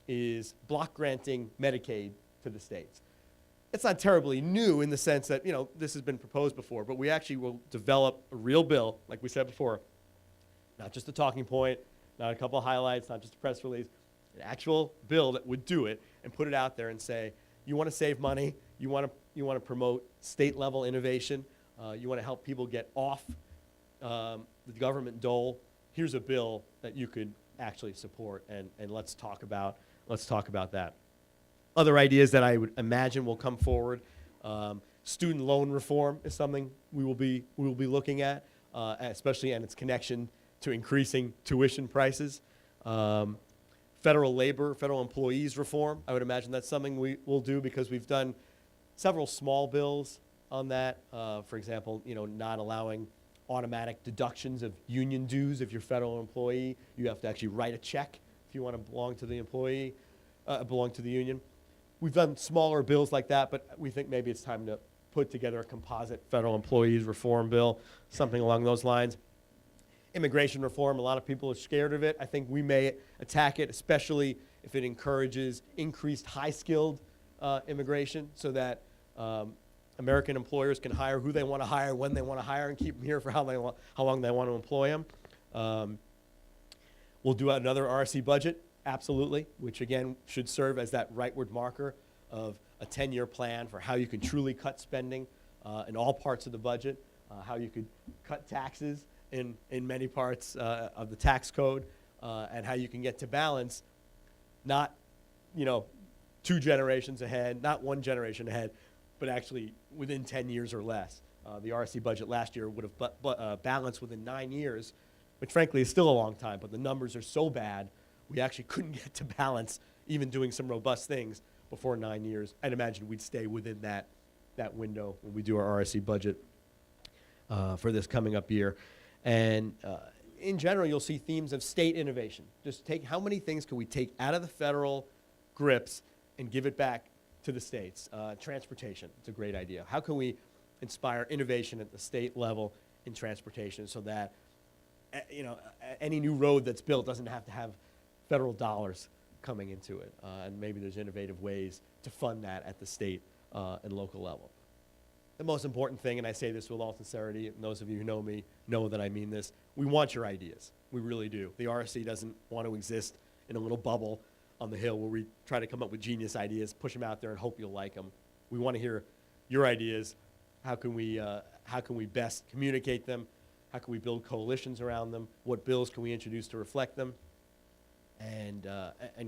is block granting Medicaid to the states. It's not terribly new in the sense that, you know, this has been proposed before, but we actually will develop a real bill, like we said before, not just a talking point, not a couple of highlights, not just a press release, an actual bill that would do it and put it out there and say, you want to save money, you want to promote state-level innovation, you want to help people get off the government dole, here's a bill that you could actually support, and let's talk about that. Other ideas that I would imagine will come forward, student loan reform is something we will be looking at, especially in its connection to increasing tuition prices. Federal employees reform, I would imagine that's something we will do, because we've done several small bills on that. For example, you know, not allowing automatic deductions of union dues. If you're a federal employee, you have to actually write a check if you want to belong to the union. We've done smaller bills like that, but we think maybe it's time to put together a composite federal employees reform bill, something along those lines. Immigration reform, a lot of people are scared of it. I think we may attack it, especially if it encourages increased high-skilled immigration, so that American employers can hire who they want to hire, when they want to hire, and keep them here for how long they want to employ them. We'll do another RSC budget, absolutely, which again should serve as that rightward marker of a 10-year plan for how you can truly cut spending in all parts of the budget, how you could cut taxes in many parts of the tax code, and how you can get to balance, not, you know, 2 generations ahead, not 1 generation ahead, but actually within 10 years or less. The RSC budget last year would have balanced within 9 years, which frankly is still a long time, but the numbers are so bad, we actually couldn't get to balance, even doing some robust things, before 9 years. I'd imagine we'd stay within that window when we do our RSC budget for this coming up year. And in general, you'll see themes of state innovation. Just take, how many things can we take out of the federal grips and give it back to the states? Transportation, it's a great idea. How can we inspire innovation at the state level in transportation, so that you know, any new road that's built doesn't have to have federal dollars coming into it, and maybe there's innovative ways to fund that at the state and local level. The most important thing, and I say this with all sincerity, and those of you who know me know that I mean this, we want your ideas. We really do. The RSC doesn't want to exist in a little bubble on the Hill where we try to come up with genius ideas, push them out there, and hope you'll like them. We want to hear your ideas, how can we best communicate them? How can we build coalitions around them? What bills can we introduce to reflect them? And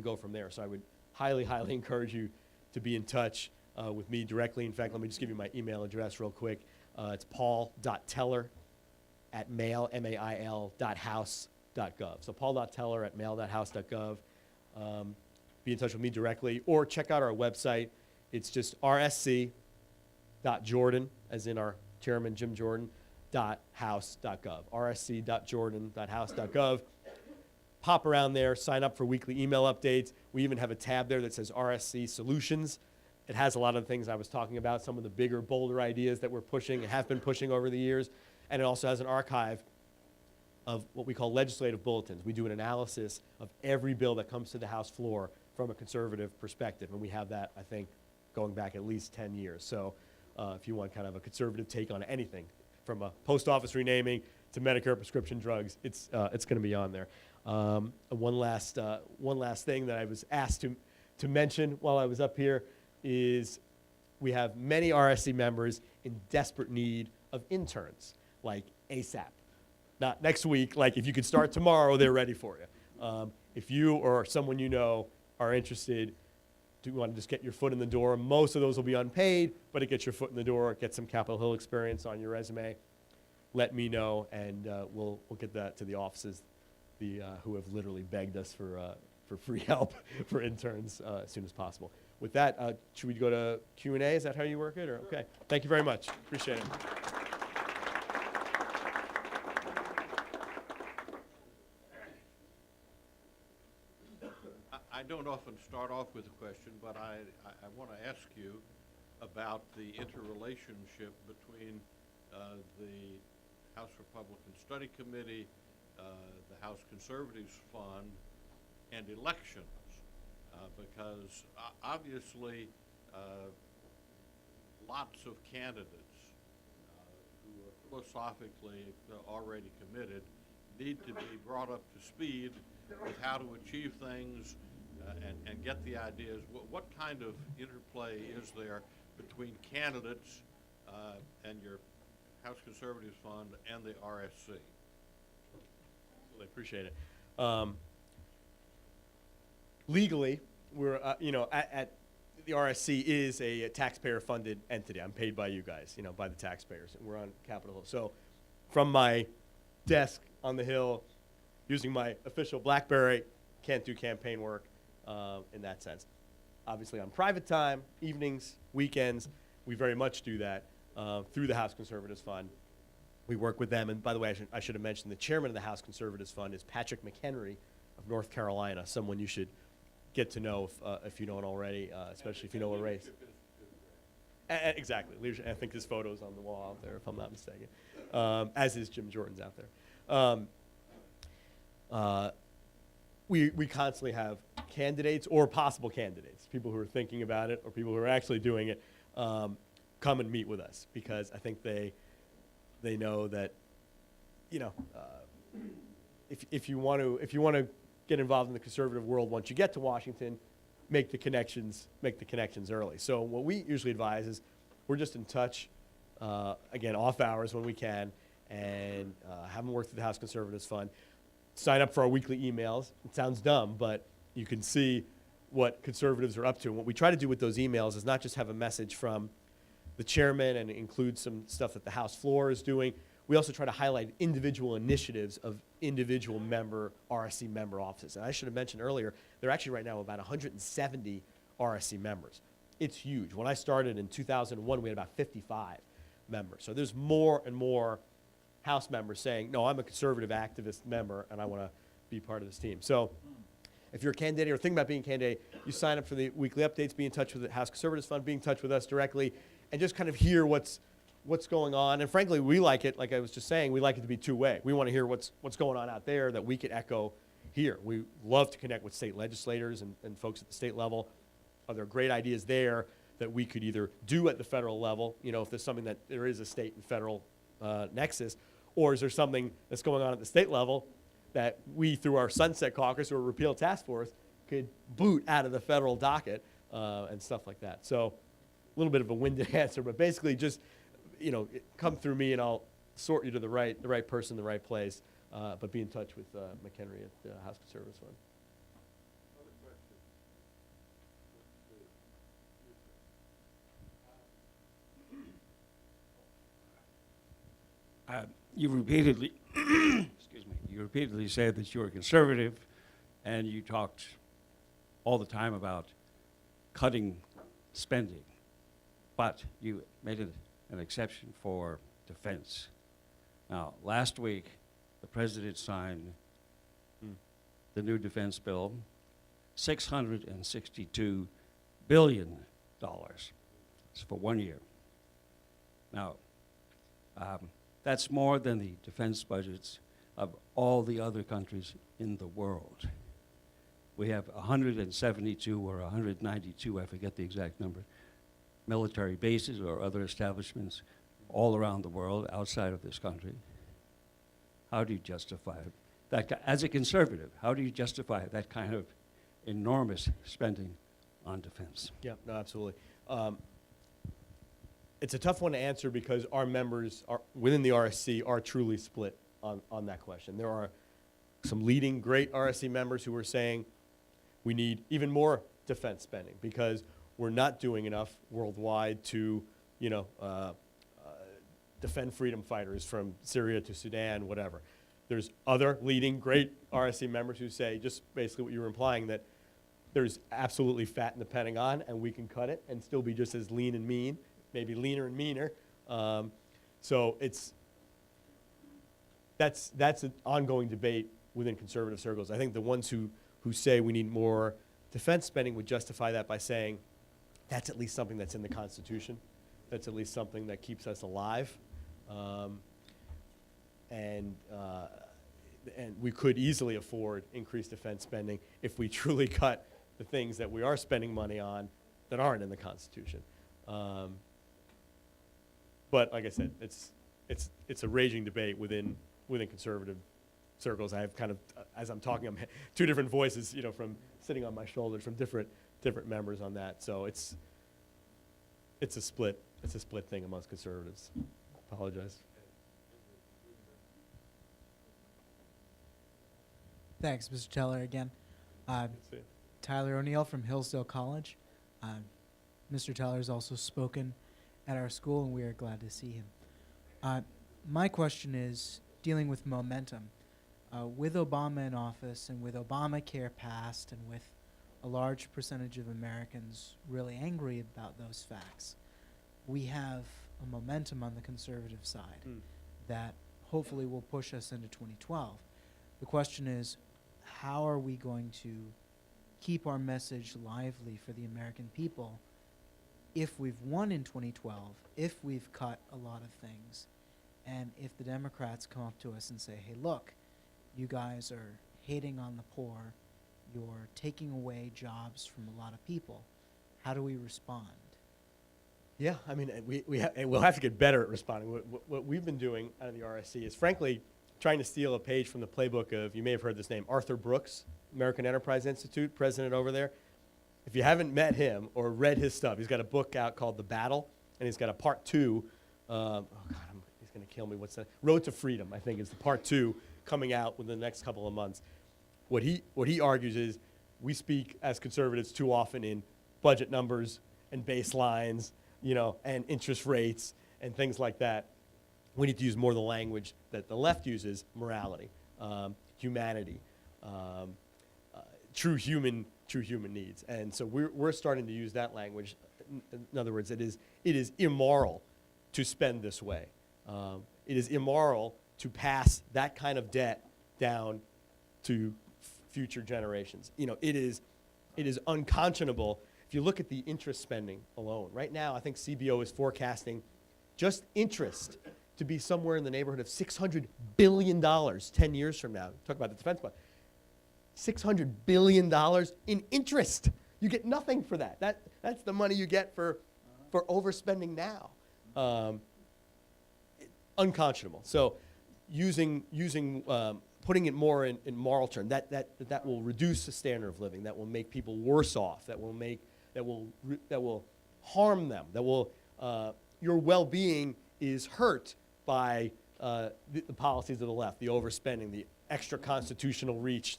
go from there. So I would highly, highly encourage you to be in touch with me directly. In fact, let me just give you my email address real quick. It's paul.teller@mail.house.gov. So paul.teller@mail.house.gov. Be in touch with me directly, or check out our website. It's just rsc.jordan, as in our chairman, Jim Jordan, .house.gov. rsc.jordan.house.gov. Pop around there, sign up for weekly email updates. We even have a tab there that says RSC Solutions. It has a lot of the things I was talking about, some of the bigger, bolder ideas that we're pushing and have been pushing over the years. And it also has an archive of what we call legislative bulletins. We do an analysis of every bill that comes to the House floor from a conservative perspective. And we have that, I think, going back at least 10 years. So if you want kind of a conservative take on anything, from a post office renaming to Medicare prescription drugs, it's going to be on there. One last thing that I was asked to mention while I was up here is we have many RSC members in desperate need of interns, like ASAP. Not next week, like if you could start tomorrow, they're ready for you. If you or someone you know are interested, do you want to just get your foot in the door? Most of those will be unpaid, but it gets your foot in the door, get some Capitol Hill experience on your resume. Let me know, and we'll get that to the offices who have literally begged us for free help for interns as soon as possible. With that, should we go to Q&A? Is that how you work it? Or okay. Thank you very much. Appreciate it. I don't often start off with a question, but I want to ask you about the interrelationship between the House Republican Study Committee, the House Conservatives Fund, and elections, because obviously lots of candidates who are philosophically already committed need to be brought up to speed with how to achieve things and get the ideas. What kind of interplay is there between candidates and your House Conservatives Fund and the RSC? Really appreciate it. Legally, we're at the RSC is a taxpayer-funded entity. I'm paid by you guys, by the taxpayers. And we're on Capitol Hill. So, from my desk on the Hill, using my official BlackBerry, can't do campaign work in that sense. Obviously, on private time, evenings, weekends, we very much do that through the House Conservatives Fund. We work with them. And by the way, I should have mentioned the chairman of the House Conservatives Fund is Patrick McHenry of North Carolina, someone you should get to know if you don't already, especially if you know a race. Exactly. Leadership. I think his photo's on the wall out there, if I'm not mistaken, as is Jim Jordan's out there. We constantly have candidates or possible candidates, people who are thinking about it or people who are actually doing it, come and meet with us, because I think they know that, if you want to get involved in the conservative world once you get to Washington, make the connections early. So what we usually advise is we're just in touch, again, off hours when we can, and have them work through the House Conservatives Fund. Sign up for our weekly emails. It sounds dumb, but you can see what conservatives are up to. And what we try to do with those emails is not just have a message from the chairman and include some stuff that the House floor is doing. We also try to highlight individual initiatives of individual RSC member offices. And I should have mentioned earlier, there are actually right now about 170 RSC members. It's huge. When I started in 2001, we had about 55 members. So there's more and more House members saying, no, I'm a conservative activist member and I want to be part of this team. So if you're a candidate or thinking about being a candidate, you sign up for the weekly updates, be in touch with the House Conservatives Fund, be in touch with us directly, and just kind of hear what's going on. And frankly, we like it, like I was just saying, we like it to be two-way. We want to hear what's going on out there that we could echo here. We love to connect with state legislators and folks at the state level. Are there great ideas there that we could either do at the federal level, if there's something that there is a state and federal nexus, or is there something that's going on at the state level that we, through our Sunset Caucus or Repeal Task Force, could boot out of the federal docket and stuff like that. So a little bit of a winded answer, but basically just come through me and I'll sort you to the right person, the right place. But be in touch with McHenry at the House Conservatives Fund. You repeatedly, excuse me, you repeatedly said that you're a conservative, and you talked all the time about cutting spending, but you made an exception for defense. Now, last week, the president signed the new defense bill, $662 billion. It's for 1 year. Now, that's more than the defense budgets of all the other countries in the world. We have 172 or 192, I forget the exact number, military bases or other establishments all around the world outside of this country. How do you justify that? As a conservative, how do you justify that kind of enormous spending on defense? Yeah, no, absolutely. It's a tough one to answer because our members within the RSC are truly split on that question. There are some leading great RSC members who are saying we need even more defense spending because we're not doing enough worldwide to, defend freedom fighters from Syria to Sudan, whatever. There's other leading great RSC members who say just basically what you were implying, that there's absolutely fat in the Pentagon and we can cut it and still be just as lean and mean, maybe leaner and meaner. So that's an ongoing debate within conservative circles. I think the ones who say we need more defense spending would justify that by saying that's at least something that's in the Constitution. That's at least something that keeps us alive. And we could easily afford increased defense spending if we truly cut the things that we are spending money on that aren't in the Constitution. But like I said, it's a raging debate within conservative circles. I have kind of, as I'm talking, I'm two different voices, from sitting on my shoulders from different members on that. So it's a split thing amongst conservatives. Apologize. Thanks, Mr. Teller, again. Tyler O'Neill from Hillsdale College. Mr. Teller has also spoken at our school, and we are glad to see him. My question is dealing with momentum. With Obama in office and with Obamacare passed and with a large percentage of Americans really angry about those facts, we have a momentum on the conservative side that hopefully will push us into 2012. The question is, how are we going to keep our message lively for the American people if we've won in 2012, if we've cut a lot of things, and if the Democrats come up to us and say, hey, look, you guys are hating on the poor, you're taking away jobs from a lot of people. How do we respond? Yeah, I mean, we'll have to get better at responding. What we've been doing out of the RSC is, frankly, trying to steal a page from the playbook of, you may have heard this name, Arthur Brooks, American Enterprise Institute, president over there. If you haven't met him or read his stuff, he's got a book out called The Battle, and he's got a part 2. Oh, God, he's going to kill me. What's that? Road to Freedom, I think, is the part 2 coming out within the next couple of months. What he argues is we speak as conservatives too often in budget numbers and baselines, and interest rates and things like that. We need to use more of the language that the left uses: morality, humanity, true human needs. And so we're starting to use that language. In other words, it is immoral to spend this way. It is immoral to pass that kind of debt down to future generations. It is unconscionable. If you look at the interest spending alone, right now I think CBO is forecasting just interest to be somewhere in the neighborhood of $600 billion 10 years from now. Talk about the defense budget. $600 billion in interest. You get nothing for that. That's the money you get for overspending now. Unconscionable. So putting it more in moral terms, that will reduce the standard of living, that will make people worse off, that will harm them, that will your well-being is hurt by the policies of the left, the overspending, the extra constitutional reach,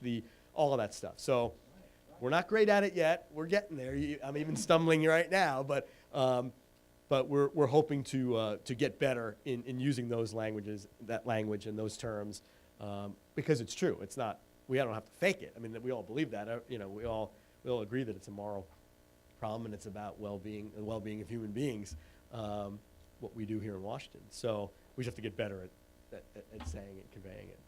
all of that stuff. So we're not great at it yet. We're getting there. I'm even stumbling right now, but we're hoping to get better in using those languages, that language and those terms, because it's true. It's not. We don't have to fake it. I mean, we all believe that. We all agree that it's a moral problem and it's about well-being and well-being of human beings. What we do here in Washington. So we just have to get better at saying it, conveying it.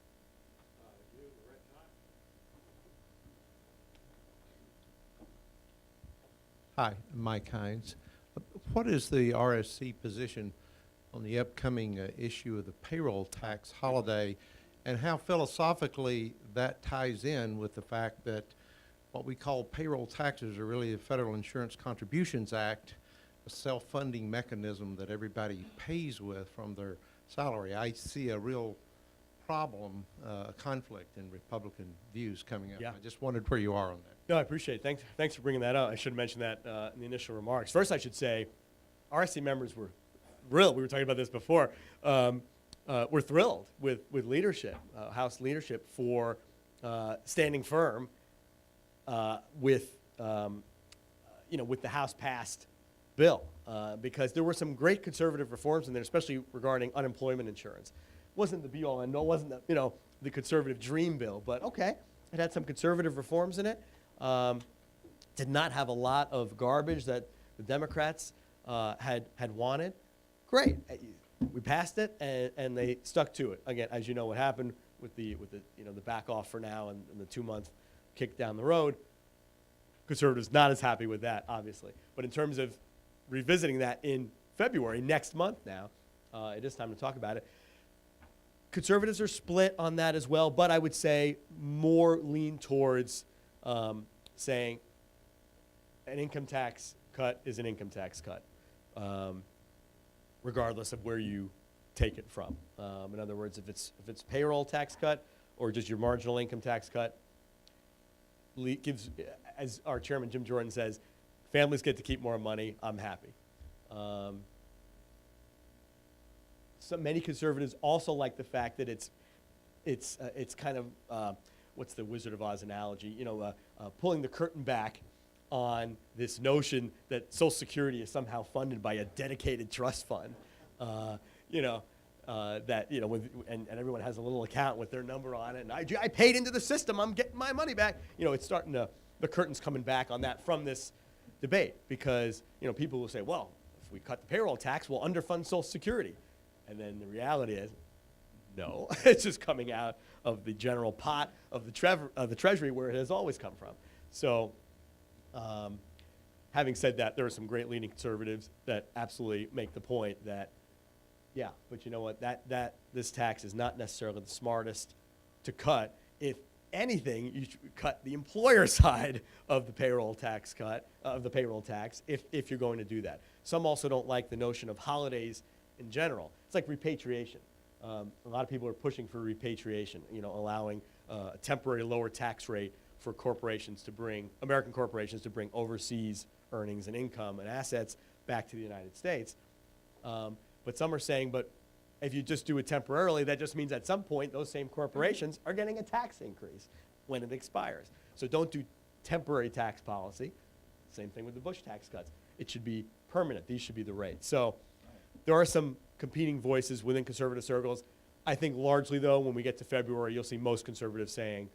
Hi, I'm Mike Hines. What is the RSC position on the upcoming issue of the payroll tax holiday, and how philosophically that ties in with the fact that what we call payroll taxes are really the Federal Insurance Contributions Act, a self-funding mechanism that everybody pays with from their salary? I see a real problem, a conflict in Republican views coming up. Yeah. I just wondered where you are on that. No, I appreciate it. Thanks for bringing that up. I should have mentioned that in the initial remarks. First, I should say, RSC members were thrilled. We were talking about this before. We're thrilled with leadership, House leadership, for standing firm with the House passed bill, because there were some great conservative reforms in there, especially regarding unemployment insurance. Wasn't the be-all and no, wasn't the conservative dream bill, but okay, it had some conservative reforms in it. Did not have a lot of garbage that the Democrats had wanted. Great, we passed it, and they stuck to it. Again, as you know, what happened with the back off for now and the 2-month kick down the road. Conservatives not as happy with that, obviously. But in terms of revisiting that in February, next month now, it is time to talk about it. Conservatives are split on that as well, but I would say more lean towards saying an income tax cut is an income tax cut, regardless of where you take it from. In other words, if it's payroll tax cut or just your marginal income tax cut, gives, as our chairman Jim Jordan says, families get to keep more money. I'm happy. So many conservatives also like the fact that it's kind of what's the Wizard of Oz analogy? Pulling the curtain back on this notion that Social Security is somehow funded by a dedicated trust fund. And everyone has a little account with their number on it, and I paid into the system. I'm getting my money back. It's starting to, the curtain's coming back on that from this debate, because people will say, well, if we cut the payroll tax, we'll underfund Social Security. And then the reality is, no, it's just coming out of the general pot of the Treasury, where it has always come from. So, having said that, there are some great leading conservatives that absolutely make the point that, yeah, but you know what, that this tax is not necessarily the smartest to cut. If anything, you should cut the employer side of the payroll tax if you're going to do that. Some also don't like the notion of holidays in general. It's like repatriation. A lot of people are pushing for repatriation, allowing a temporary lower tax rate for American corporations to bring overseas earnings and income and assets back to the United States. But some are saying, but if you just do it temporarily, that just means at some point those same corporations are getting a tax increase when it expires. So don't do temporary tax policy. Same thing with the Bush tax cuts. It should be permanent. These should be the rates. So there are some competing voices within conservative circles. I think largely, though, when we get to February, you'll see most conservatives saying,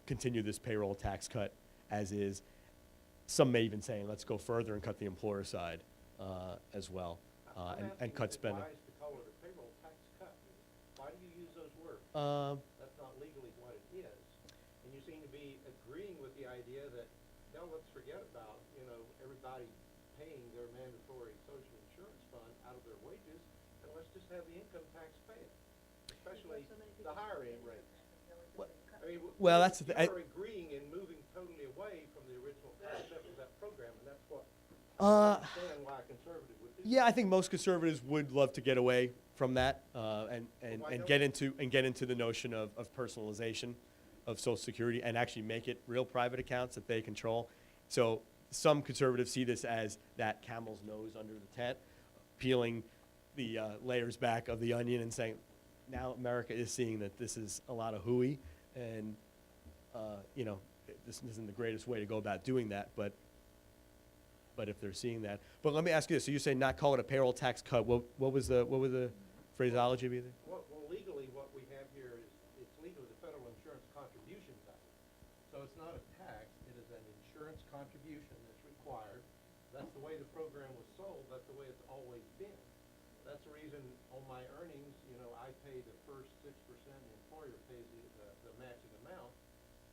continue this payroll tax cut as is. Some may even saying, let's go further and cut the employer side as well, and cut spending. Why is to call it a payroll tax cut? Why do you use those words? That's not legally what it is. And you seem to be agreeing with the idea that, no, let's forget about, everybody paying their mandatory social insurance fund out of their wages, and let's just have the income tax pay it, especially the higher end rates. Well, that's the you're agreeing and moving totally away from the original concept of that program, and that's what I understand why a conservative would do. Yeah, I think most conservatives would love to get away from that and get into the notion of personalization of Social Security and actually make it real private accounts that they control. So some conservatives see this as that camel's nose under the tent, peeling the layers back of the onion and saying, now America is seeing that this is a lot of hooey, and you know, this isn't the greatest way to go about doing that, but if they're seeing that. But let me ask you this: so you say not call it a payroll tax cut? What would the phraseology be there? Well, legally, what we have here is, it's legally the Federal Insurance Contributions Act. So it's not a tax, it is an insurance contribution that's required. That's the way the program was sold, that's the way it's always been. That's the reason on my earnings, you know, I pay the first 6%, the employer pays the matching amount,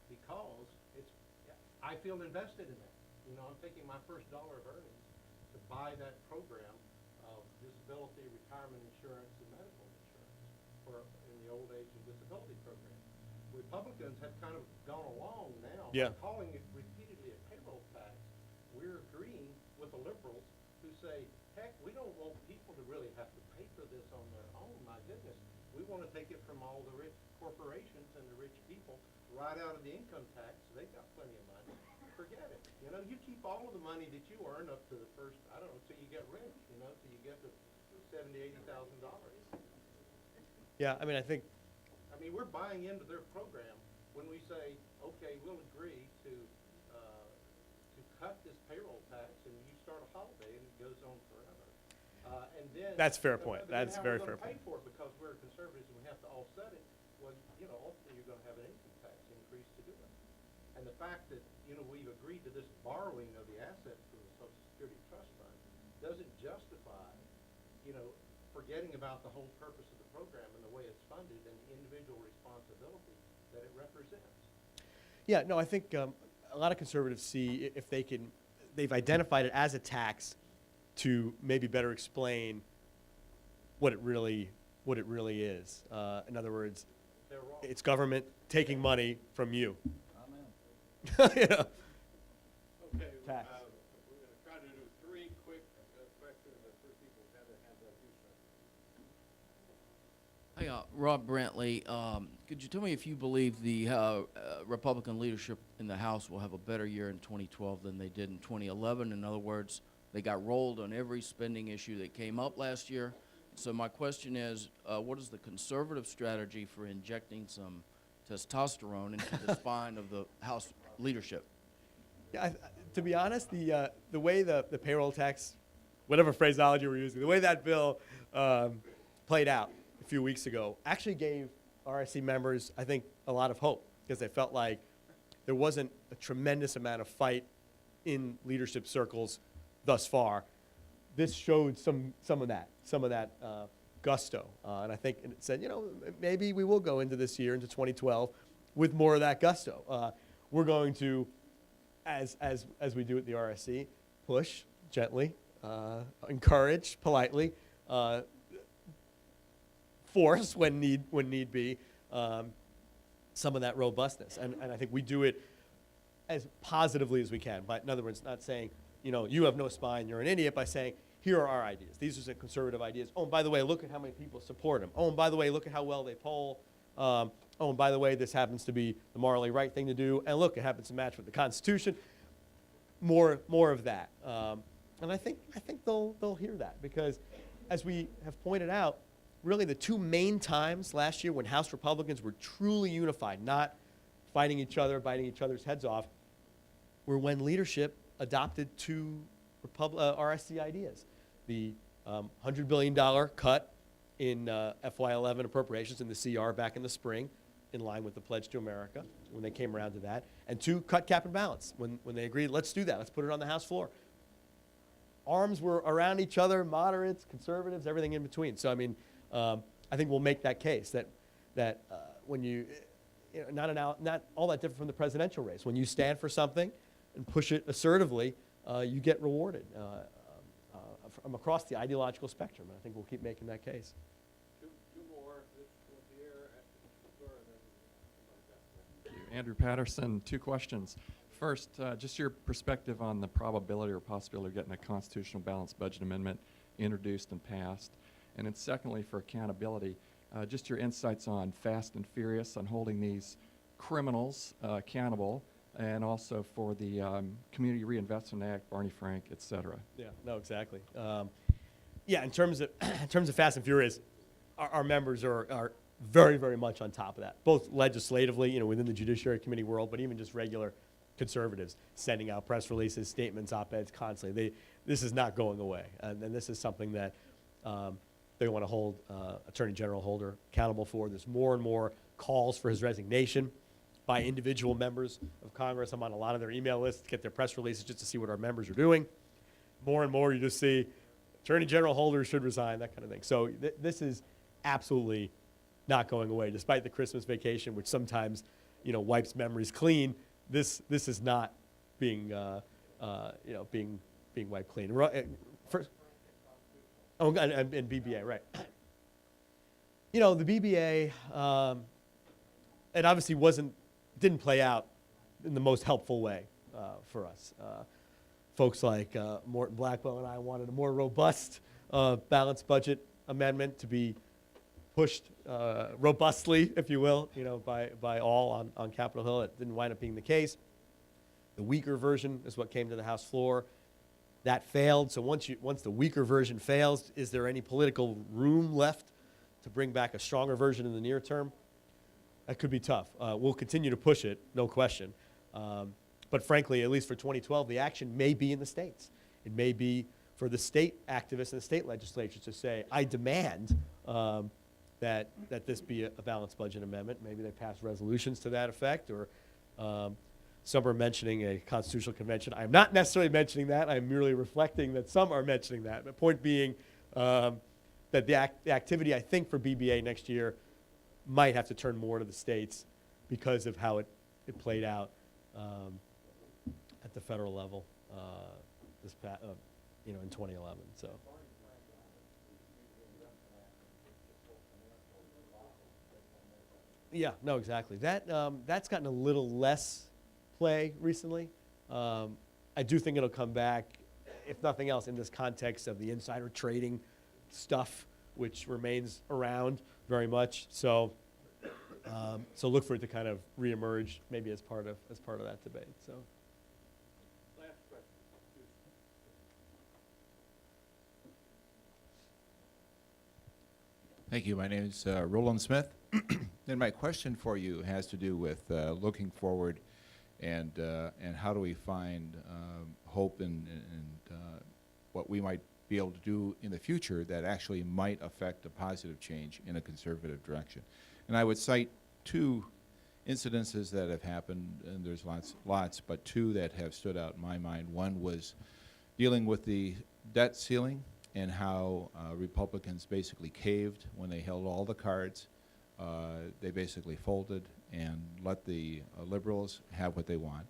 because I feel invested in that. You know, I'm taking my first dollar of earnings to buy that program of disability, retirement insurance, and medical insurance in the old age and disability program. Republicans have kind of gone along now by calling it repeatedly a payroll tax. We're agreeing with the liberals who say, heck, we don't want people to really have to pay for this on their own. My goodness, we want to take it from all the rich corporations and the rich people right out of the income tax. They've got plenty of money. Forget it. You know, you keep all of the money that you earn up to the first, I don't know, till you get rich, you know, till you get to $70,000, $80,000. Yeah, I mean, I think we're buying into their program when we say, okay, we'll agree to cut this payroll tax, and you start a holiday, and it goes on forever. And then that's a fair point. That's a very fair point. point. Pay for it because we're conservatives and we have to offset it. Well, you know, ultimately you're going to have an income tax increase to do it. And the fact that, you know, we've agreed to this borrowing of the assets from the Social Security Trust Fund doesn't justify, you know, forgetting about the whole purpose of the program and the way it's funded and the individual responsibility that it represents. Yeah, no, I think a lot of conservatives see if they can, they've identified it as a tax to maybe better explain what it really is. In other words, They're wrong. it's government taking money from you. You know? Okay, Tax. we're going to try to do 3 quick questions that 3 people have their hands up. Hey, Rob Brantley, could you tell me if you believe the Republican leadership in the House will have a better year in 2012 than they did in 2011? In other words, they got rolled on every spending issue that came up last year. So my question is, what is the conservative strategy for injecting some testosterone into the spine of the House leadership? Yeah, to be honest, the way the payroll tax, whatever phraseology we're using, the way that bill played out a few weeks ago actually gave RSC members, I think, a lot of hope, because they felt like there wasn't a tremendous amount of fight in leadership circles thus far. This showed some of that gusto, and I think it said, you know, maybe we will go into this year, into 2012, with more of that gusto. We're going to, as we do at the RSC, push gently, encourage politely, force when need be, some of that robustness, and I think we do it as positively as we can. But in other words, not saying, you know, you have no spine, you're an idiot, by saying, here are our ideas. These are some conservative ideas. Oh, and by the way, look at how many people support them. Oh, and by the way, look at how well they poll. Oh, and by the way, this happens to be the morally right thing to do. And look, it happens to match with the Constitution. More of that. And I think they'll hear that, because, as we have pointed out, really the 2 main times last year when House Republicans were truly unified, not fighting each other, biting each other's heads off, were when leadership adopted 2 RSC ideas. The $100 billion cut in FY11 appropriations in the CR back in the spring, in line with the Pledge to America, when they came around to that, and 2, cut cap and balance, when they agreed, let's do that, let's put it on the House floor. Arms were around each other, moderates, conservatives, everything in between. So, I mean, I think we'll make that case, that when you know, not all that different from the presidential race. When you stand for something and push it assertively, you get rewarded from across the ideological spectrum. And I think we'll keep making that case. 2 more. This one here, and then Andrew Patterson, 2 questions. First, just your perspective on the probability or possibility of getting a constitutional balanced budget amendment introduced and passed. And then secondly, for accountability, just your insights on Fast and Furious, on holding these criminals accountable, and also for the Community Reinvestment Act, Barney Frank, et cetera. Yeah, no, exactly. Yeah, in terms of in terms of Fast and Furious, our members are very, very much on top of that, both legislatively, within the Judiciary Committee world, but even just regular conservatives sending out press releases, statements, op-eds constantly. This is not going away, and this is something that they want to hold Attorney General Holder accountable for. There's more and more calls for his resignation by individual members of Congress. I'm on a lot of their email lists to get their press releases just to see what our members are doing. More and more you just see Attorney General Holder should resign, that kind of thing. So this is absolutely not going away, despite the Christmas vacation, which sometimes, wipes memories clean. This is not being, being wiped clean. First, and BBA, right? The BBA, it obviously didn't play out in the most helpful way for us. Folks like Morton Blackwell and I wanted a more robust balanced budget amendment to be pushed robustly, if you will, by all on Capitol Hill. It didn't wind up being the case. The weaker version is what came to the House floor. That failed. So once the weaker version fails, is there any political room left to bring back a stronger version in the near term? That could be tough. We'll continue to push it, no question. But frankly, at least for 2012, the action may be in the states. It may be for the state activists and the state legislatures to say, I demand that this be a balanced budget amendment. Maybe they pass resolutions to that effect, or some are mentioning a constitutional convention. I'm not necessarily mentioning that. I'm merely reflecting that some are mentioning that. The point being that the activity, I think, for BBA next year might have to turn more to the states because of how it played out at the federal level in 2011. So. Yeah, no, exactly. That's gotten a little less play recently. I do think it'll come back, if nothing else, in this context of the insider trading stuff, which remains around very much. So look for it to kind of reemerge, maybe as part of that debate. So. Thank you. My name is Roland Smith. And my question for you has to do with looking forward and how do we find hope and what we might be able to do in the future that actually might affect a positive change in a conservative direction. And I would cite two incidences that have happened, and there's lots, but two that have stood out in my mind. One was dealing with the debt ceiling and how Republicans basically caved when they held all the cards. They basically folded and let the liberals have what they want.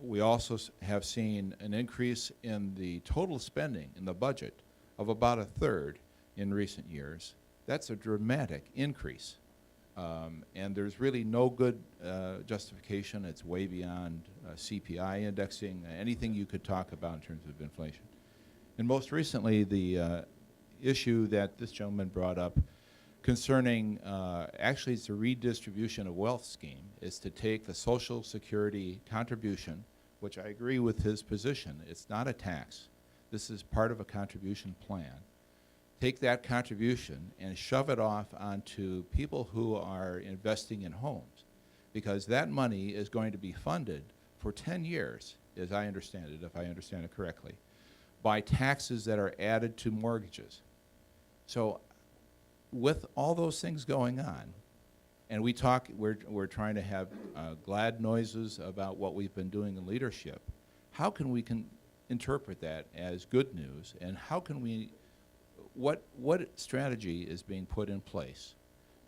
We also have seen an increase in the total spending in the budget of about a third in recent years. That's a dramatic increase. And there's really no good justification. It's way beyond CPI indexing, anything you could talk about in terms of inflation. And most recently, the issue that this gentleman brought up concerning, actually it's a redistribution of wealth scheme, is to take the Social Security contribution, which I agree with his position. It's not a tax. This is part of a contribution plan. Take that contribution and shove it off onto people who are investing in homes, because that money is going to be funded for 10 years, as I understand it, if I understand it correctly, by taxes that are added to mortgages. So with all those things going on, and we're trying to have glad noises about what we've been doing in leadership, how can we interpret that as good news, and how can we, what strategy is being put in place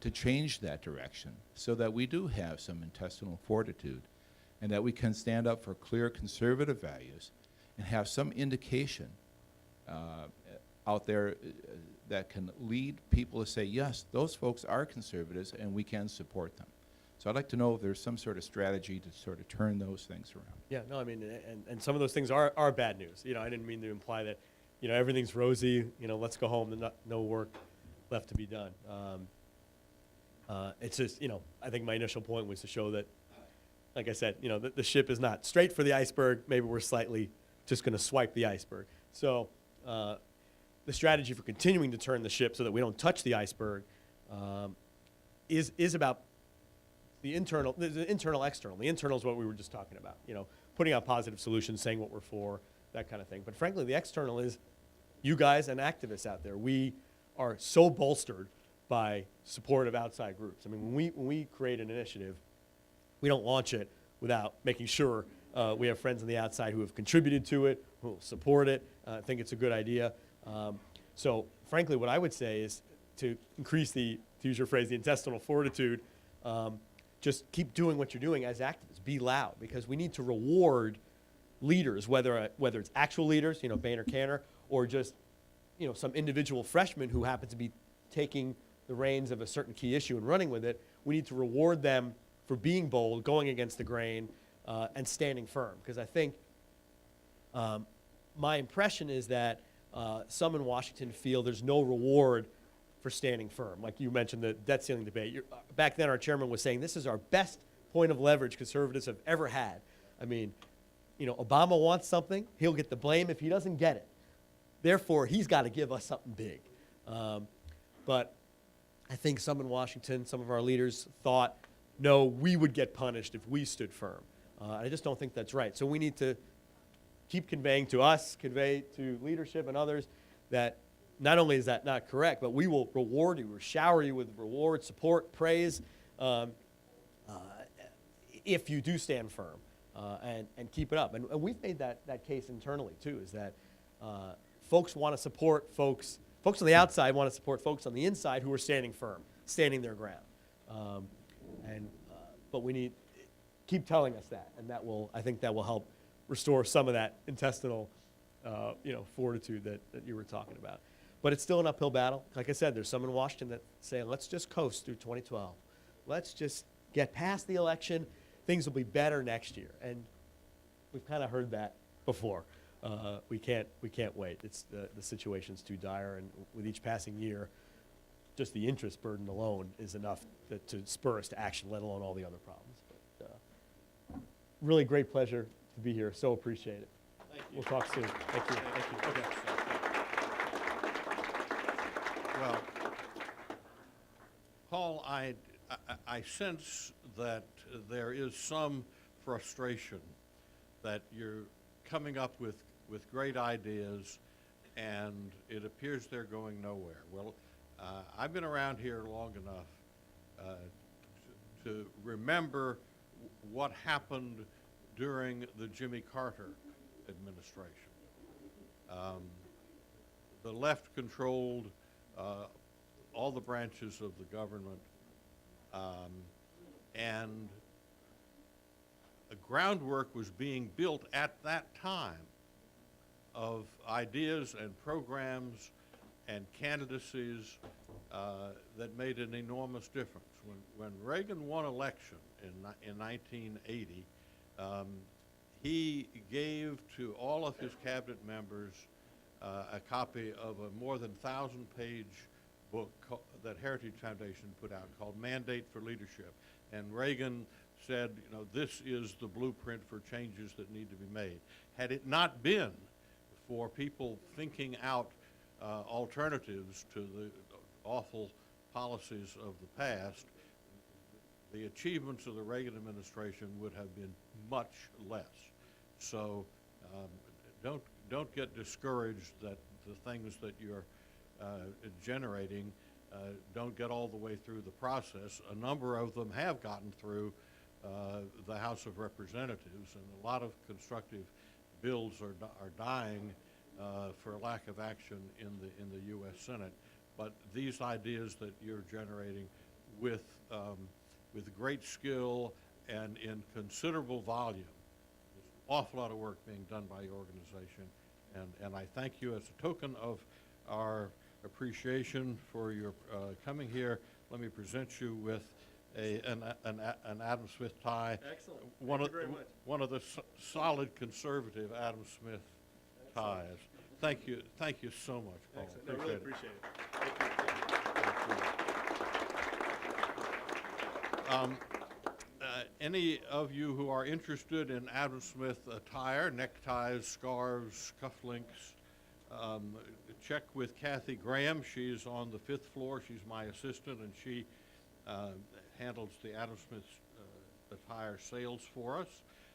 to change that direction so that we do have some intestinal fortitude and that we can stand up for clear conservative values and have some indication out there that can lead people to say, yes, those folks are conservatives and we can support them. So I'd like to know if there's some sort of strategy to sort of turn those things around. Yeah, no, I mean, and some of those things are bad news. I didn't mean to imply that, everything's rosy, let's go home, and no work left to be done. It's just, I think my initial point was to show that, like I said, the ship is not straight for the iceberg. Maybe we're slightly just going to swipe the iceberg. So the strategy for continuing to turn the ship so that we don't touch the iceberg is about the internal, external. The internal is what we were just talking about, you know, putting out positive solutions, saying what we're for, that kind of thing. But frankly, the external is you guys and activists out there. We are so bolstered by support of outside groups. I mean, when we create an initiative, we don't launch it without making sure we have friends on the outside who have contributed to it, who will support it, think it's a good idea. So frankly, what I would say is to increase the, to use your phrase, the intestinal fortitude, just keep doing what you're doing as activists. Be loud, because we need to reward leaders, whether it's actual leaders, you know, Boehner Canner, or just, you know, some individual freshman who happens to be taking the reins of a certain key issue and running with it. We need to reward them for being bold, going against the grain, and standing firm. Because I think my impression is that some in Washington feel there's no reward for standing firm. Like you mentioned, the debt ceiling debate. Back then, our chairman was saying this is our best point of leverage conservatives have ever had. I mean, you know, Obama wants something, he'll get the blame if he doesn't get it. Therefore, he's got to give us something big. But I think some in Washington, some of our leaders thought, no, we would get punished if we stood firm. I just don't think that's right. So we need to keep conveying to us, convey to leadership and others that not only is that not correct, but we will reward you or shower you with reward, support, praise, if you do stand firm and keep it up. And we've made that case internally too, is that folks want to support folks on the outside want to support folks on the inside who are standing firm, standing their ground. But we need, keep telling us that, and that will, I think that will help restore some of that intestinal, you know, fortitude that you were talking about. But it's still an uphill battle. Like I said, there's some in Washington that say, let's just coast through 2012. Let's just get past the election. Things will be better next year. And we've kind of heard that before. We can't wait. It's the situation's too dire, and with each passing year, just the interest burden alone is enough to spur us to action, let alone all the other problems. But, really great pleasure to be here. So appreciate it. Thank you. We'll talk soon. Thank you. Thank you. Okay. Well, Paul, I sense that there is some frustration that you're coming up with great ideas, and it appears they're going nowhere. Well, I've been around here long enough to remember what happened during the Jimmy Carter administration. The left controlled all the branches of the government, and a groundwork was being built at that time of ideas and programs and candidacies that made an enormous difference. When Reagan won election in 1980, he gave to all of his cabinet members a copy of a more than 1,000-page book that Heritage Foundation put out called Mandate for Leadership. And Reagan said, you know, this is the blueprint for changes that need to be made. Had it not been for people thinking out alternatives to the awful policies of the past, the achievements of the Reagan administration would have been much less. So don't get discouraged that the things that you're generating don't get all the way through the process. A number of them have gotten through the House of Representatives, and a lot of constructive bills are dying for lack of action in the U.S. Senate. But these ideas that you're generating with great skill and in considerable volume, there's an awful lot of work being done by your organization, and I thank you as a token of our appreciation for your coming here. Let me present you with an Adam Smith tie. Excellent. One Thank of you very much. one of the solid conservative Adam Smith ties. Thank you so much, Paul. Excellent. No, really appreciate it. Thank you. Any of you who are interested in Adam Smith attire, neckties, scarves, cufflinks, check with Kathy Graham. She's on the 5th floor. She's my assistant, and she handles the Adam Smith attire sales for us.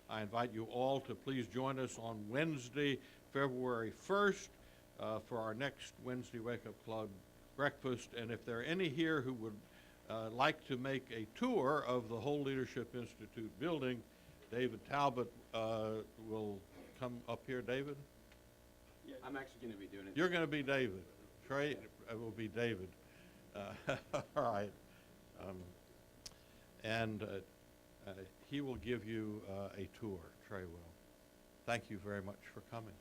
I invite you all to please join us on Wednesday, February 1st, for our next Wednesday Wake Up Club breakfast. And if there are any here who would like to make a tour of the whole Leadership Institute building, David Talbot will come up here. David? Yeah, I'm actually going to be doing it. You're going to be David. Trey will be David. All right. And he will give you a tour, Trey will. Thank you very much for coming.